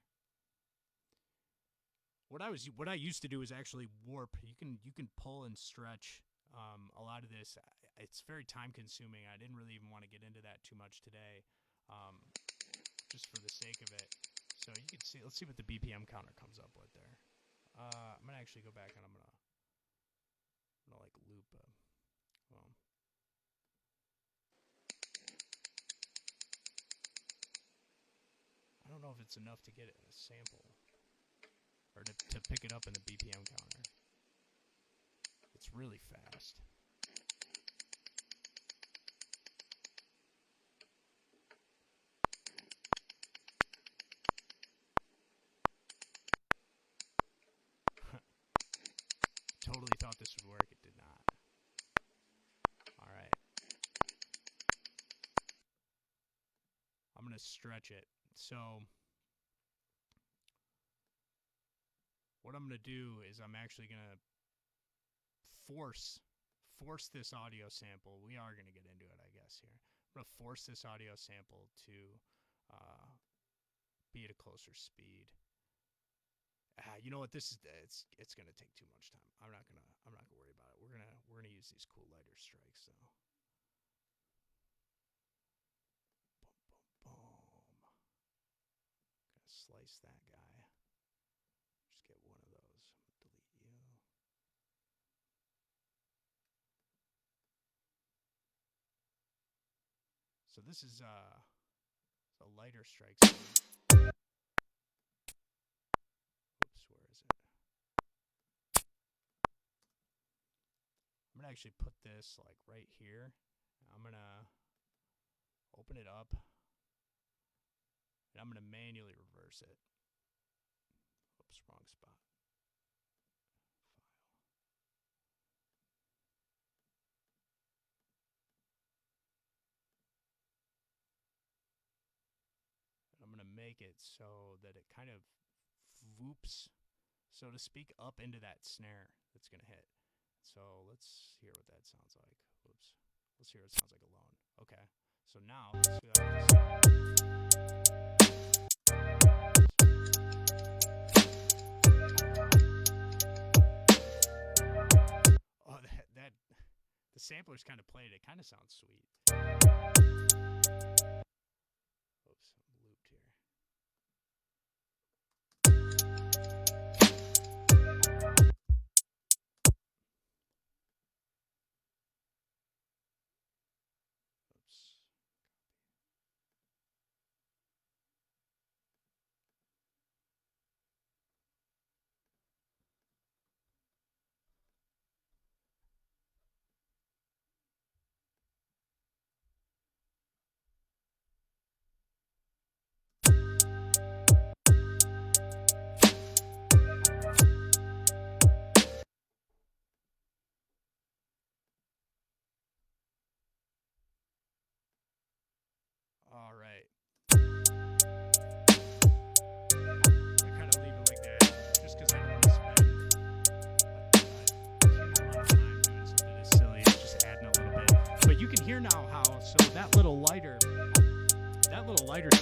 What I used to do is actually warp. You can pull and stretch a lot of this. It's very time consuming. I didn't really even want to get into that too much today, just for the sake of it. So you can see. Let's see what the BPM counter comes up with there. I'm gonna actually go back and I'm gonna like loop. Well, I don't know if it's enough to get a sample or to pick it up in the BPM counter. It's really fast. Totally thought this would work. It did not. All right. I'm going to stretch it. So what I'm going to do is I'm actually going to force this audio sample. We are going to get into it, I guess, here. I'm going to force this audio sample to be at a closer speed. You know what? This is it's going to take too much time. I'm not gonna worry about it. We're gonna use these cool lighter strikes. So, boom, boom. Gonna slice that guy. Just get one of those. I'm gonna delete you. So this is a lighter strike. Oops, where is it? I'm gonna actually put this like right here. I'm gonna open it up, and I'm gonna manually reverse it. Oops, wrong spot. I'm going to make it so that it kind of whoops, so to speak, up into that snare that's going to hit. So let's hear what that sounds like. Whoops. Let's hear what it sounds like alone. Okay. So now, let's do that. Oh, that the sampler's kind of played. It kind of sounds sweet. Oops, I'm looped here.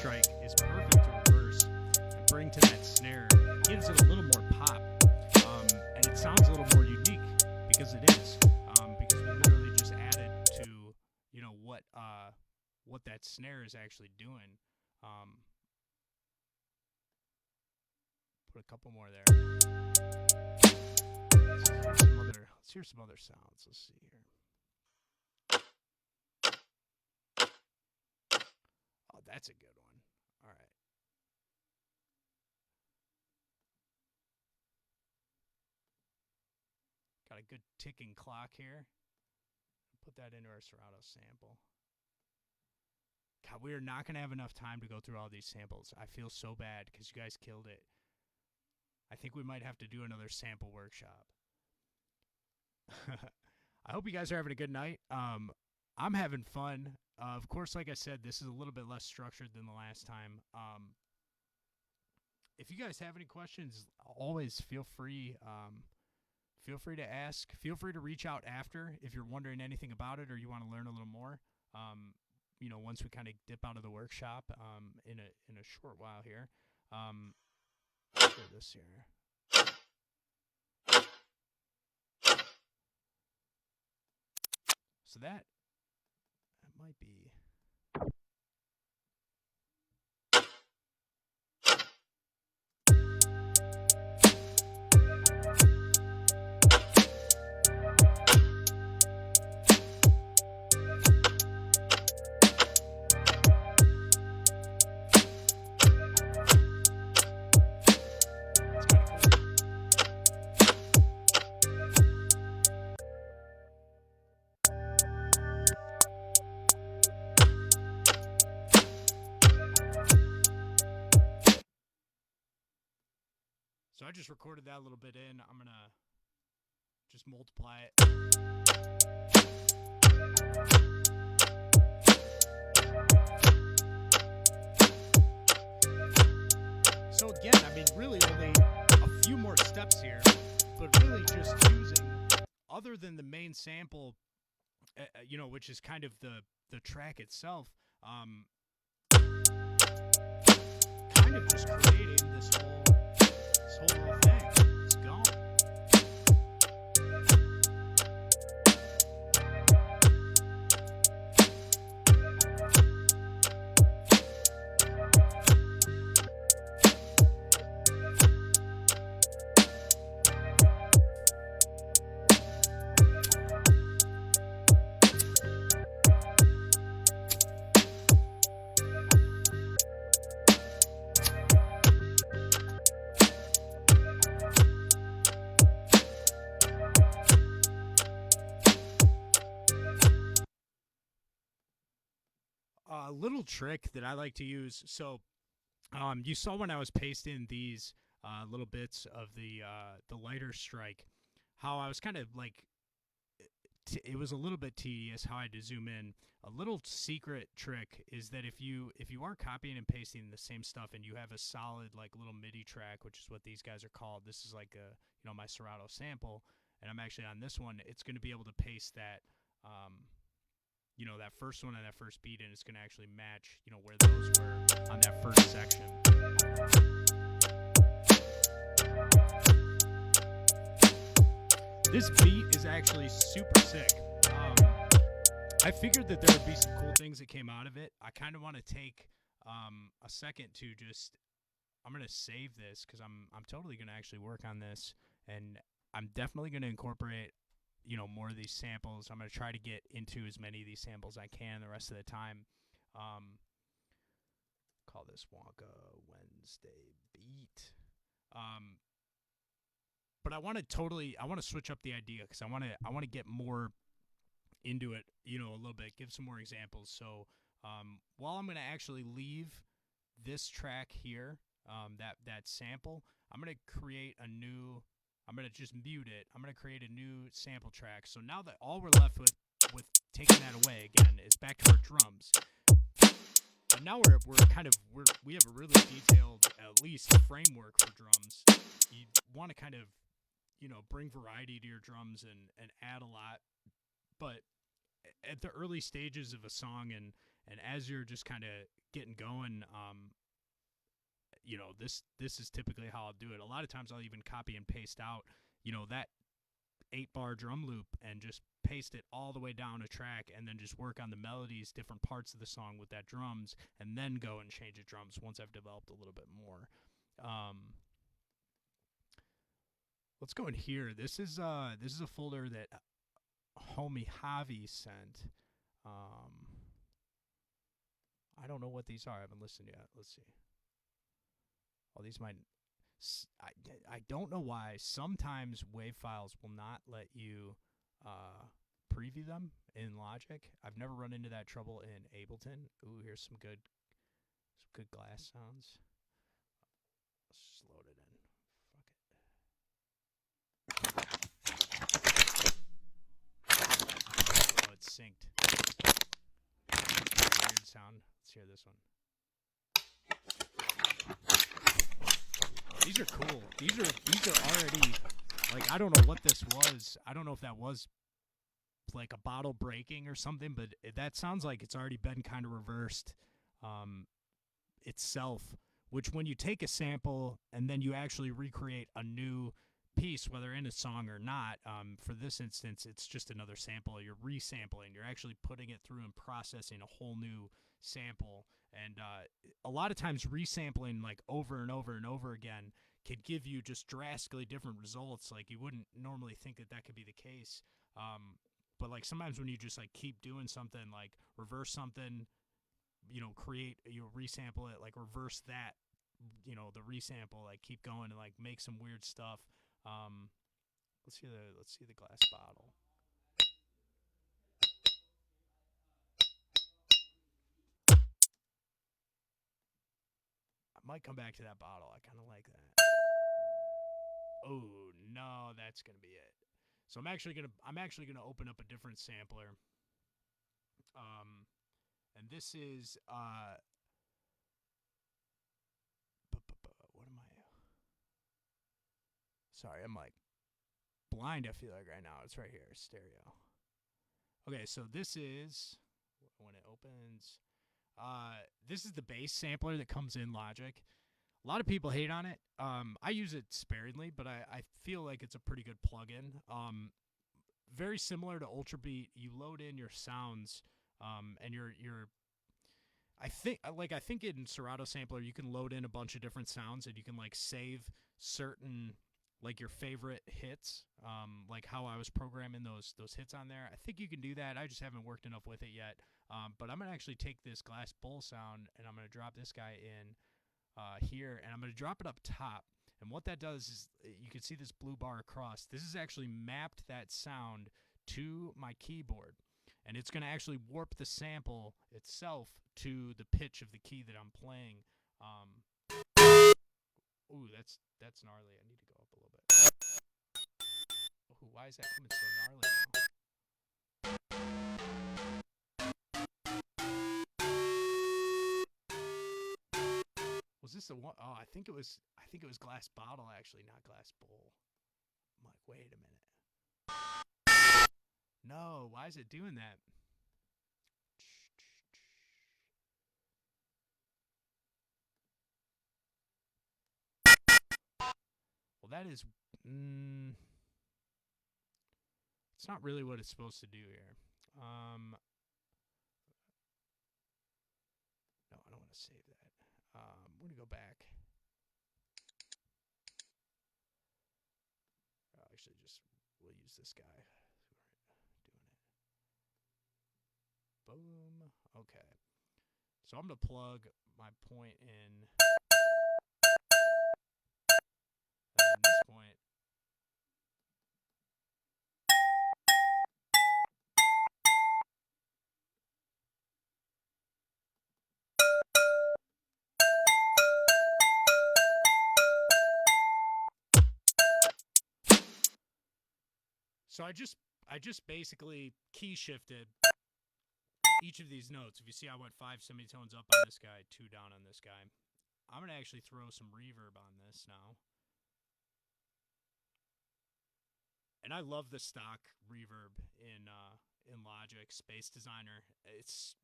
strike is perfect to reverse and bring to that snare. Gives it a little more pop, and it sounds a little more unique because it is. Because we literally just added to, what that snare is actually doing. Put a couple more there. Let's hear some other sounds. Let's see here. Oh, that's a good one. All right. Got a good ticking clock here. Put that into our Serato sample. God, we are not going to have enough time to go through all these samples. I feel so bad because you guys killed it. I think we might have to do another sample workshop. I hope you guys are having a good night. I'm having fun. Of course, like I said, this is a little bit less structured than the last time. If you guys have any questions, always feel free to ask. Feel free to reach out after if you're wondering anything about it or you want to learn a little more. Once we kind of dip out of the workshop in a short while here. Let's do this here. So that might be. So I just recorded that a little bit in. I'm going to just multiply it. So again, I mean, really only a few more steps here, but really just using, other than the main sample, which is kind of the track itself, kind of just creating this whole little thing. It's gone. A little trick that I like to use. So, you saw when I was pasting these little bits of the lighter strike, how I was kind of like, it was a little bit tedious how I had to zoom in. A little secret trick is that if you are copying and pasting the same stuff and you have a solid like little MIDI track, which is what these guys are called. This is like my Serato sample, and I'm actually on this one. It's going to be able to paste that. That first one and that first beat, and it's going to actually match, where those were on that first section. This beat is actually super sick. I figured that there would be some cool things that came out of it. I kind of want to take a second to I'm going to save this because I'm totally going to actually work on this, and I'm definitely going to incorporate more of these samples. I'm going to try to get into as many of these samples as I can the rest of the time. Call this Wonka Wednesday beat. But I want to switch up the idea because I want to get more into it, a little bit, give some more examples. So, while I'm going to actually leave this track here, that sample, I'm going to create I'm going to just mute it. I'm going to create a new sample track. So now that all we're left with taking that away again is back to our drums. But now we have a really detailed, at least, framework for drums. You want to kind of, bring variety to your drums and add a lot. But at the early stages of a song and And as you're just kind of getting going, this is typically how I'll do it. A lot of times I'll even copy and paste out, that 8-bar drum loop and just paste it all the way down a track and then just work on the melodies, different parts of the song with that drums, and then go and change the drums once I've developed a little bit more. Let's go in here. This is a folder that homie Javi sent. I don't know what these are. I haven't listened yet. Let's see. Oh, these might. I don't know why. Sometimes WAV files will not let you preview them in Logic. I've never run into that trouble in Ableton. Ooh, here's some good glass sounds. Let's just load it in. Fuck it. Oh, it's synced. Weird sound. Let's hear this one. These are cool. These are already, like, I don't know what this was. I don't know if that was like a bottle breaking or something, but that sounds like it's already been kind of reversed itself, which when you take a sample and then you actually recreate a new piece, whether in a song or not, for this instance, it's just another sample. You're resampling. You're actually putting it through and processing a whole new sample. And a lot of times resampling like over and over and over again could give you just drastically different results. Like you wouldn't normally think that could be the case. But like sometimes when you just like keep doing something, like reverse something, create, resample it, like reverse that, the resample, like keep going and like make some weird stuff. Let's see the glass bottle. I might come back to that bottle. I kind of like that. Oh no, that's gonna be it. So I'm actually gonna open up a different sampler. And this is what am I? Sorry, I'm like blind. I feel like right now. It's right here, stereo. Okay, so this is when it opens. This is the bass sampler that comes in Logic. A lot of people hate on it. I use it sparingly, but I feel like it's a pretty good plugin. Very similar to Ultrabeat, you load in your sounds, and you're I think in Serato Sampler you can load in a bunch of different sounds and you can like save certain like your favorite hits, like how I was programming those hits on there. I think you can do that. I just haven't worked enough with it yet. But I'm gonna actually take this glass bowl sound and I'm gonna drop this guy in here, and I'm gonna drop it up top. And what that does is you can see this blue bar across. This is actually mapped that sound to my keyboard. And it's going to actually warp the sample itself to the pitch of the key that I'm playing. Ooh, that's gnarly. I need to go up a little bit. Ooh, why is that coming so gnarly now? Was this the one? Oh, I think it was glass bottle actually, not glass bowl. I'm like, wait a minute. No, why is it doing that? Well, that is... it's not really what it's supposed to do here. No, I don't want to save that. I'm going to go back. Actually, we'll use this guy. Doing it. Boom. Okay. So I'm going to plug my point in. And this point. So I just basically key shifted each of these notes. If you see, I went 5 semitones up on this guy, 2 down on this guy. I'm going to actually throw some reverb on this now. And I love the stock reverb in Logic Space Designer. It's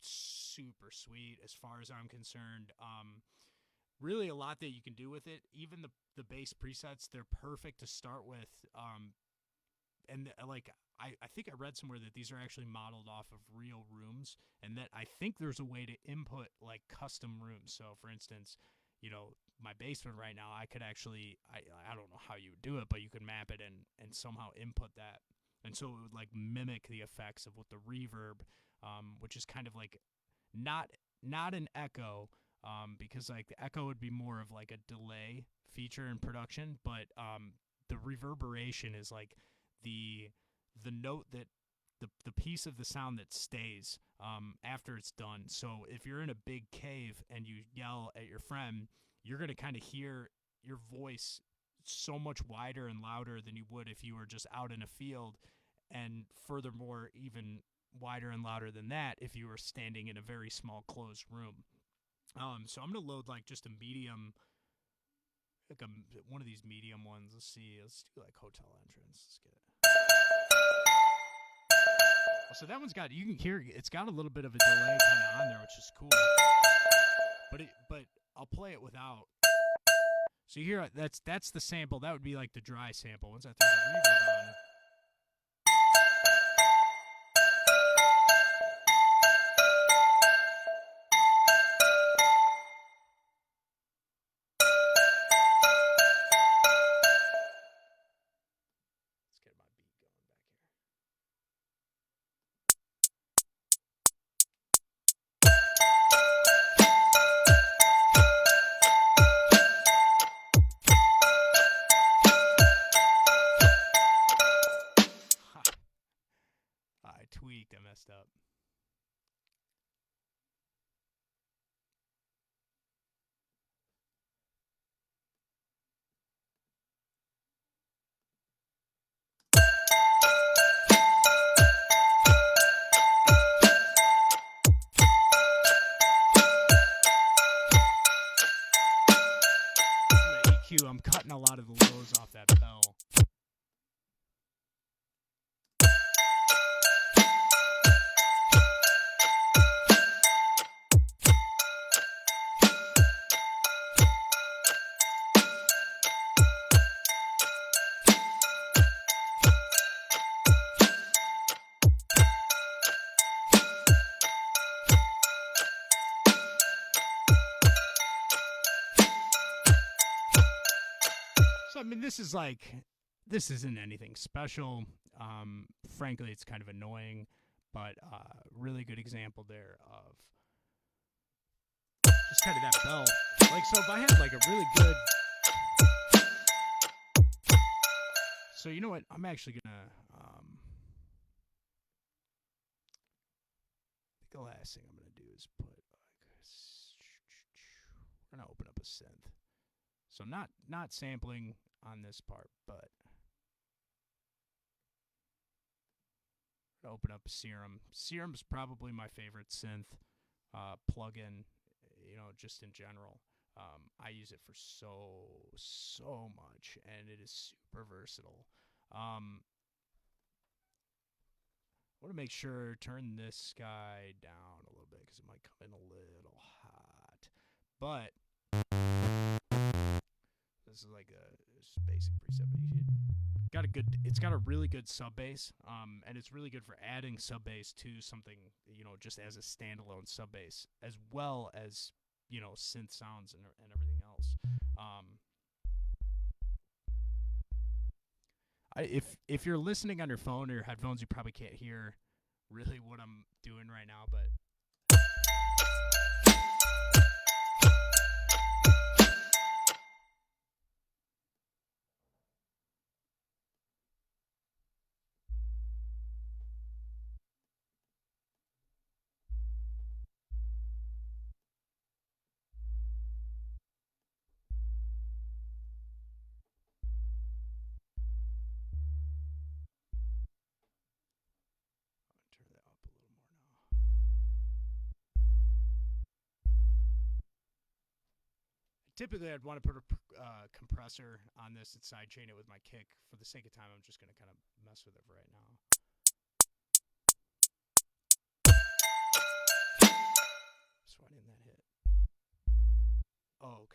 super sweet as far as I'm concerned. Really a lot that you can do with it. Even the bass presets, they're perfect to start with. And like I think I read somewhere that these are actually modeled off of real rooms, and that I think there's a way to input like custom rooms. So for instance, my basement right now, I could actually I don't know how you would do it, but you could map it and somehow input that. And so it would like mimic the effects of what the reverb, which is kind of like not an echo, because like the echo would be more of like a delay feature in production, but the reverberation is like the note that the piece of the sound that stays after it's done. So if you're in a big cave and you yell at your friend, you're going to kind of hear your voice so much wider and louder than you would if you were just out in a field, and furthermore even wider and louder than that if you were standing in a very small closed room. So I'm going to load like just a medium, like one of these medium ones. Let's see. Let's do like hotel entrance. Let's get it. So that one's got, you can hear, it's got a little bit of a delay kind of on there, which is cool. But I'll play it without. So you hear that's the sample. That would be like the dry sample. Once I throw the reverb on. Let's get my beat going back here. I tweaked. I messed up. I'm cutting a lot of the lows off that bell. So, I mean, this isn't anything special. Frankly, it's kind of annoying, but really good example there of just kind of that bell. Like, so if I had like a really good... So, you know what? I'm actually going to... I think the last thing I'm going to do is put like... We're going to open up a synth. So not sampling on this part, but open up Serum. Serum's probably my favorite synth plugin, just in general. I use it for so much, and it is super versatile. I want to make sure turn this guy down a little bit because it might come in a little hot, but this is like a basic preset, but it's got a really good sub bass, and it's really good for adding sub bass to something, just as a standalone sub bass, as well as, synth sounds and everything else. If you're listening on your phone or your headphones, you probably can't hear really what I'm doing right now, but turn that up a little more now. Typically, I'd want to put a compressor on this and sidechain it with my kick. For the sake of time, I'm just going to kind of mess with it for right now.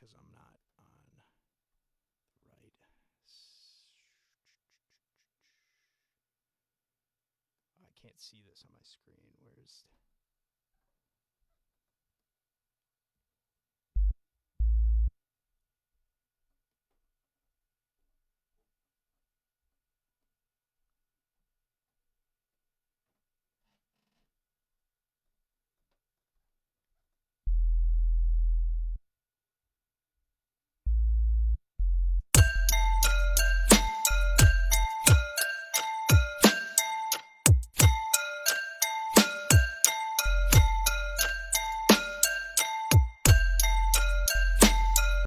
because I'm not on the right. I can't see this on my screen. Where's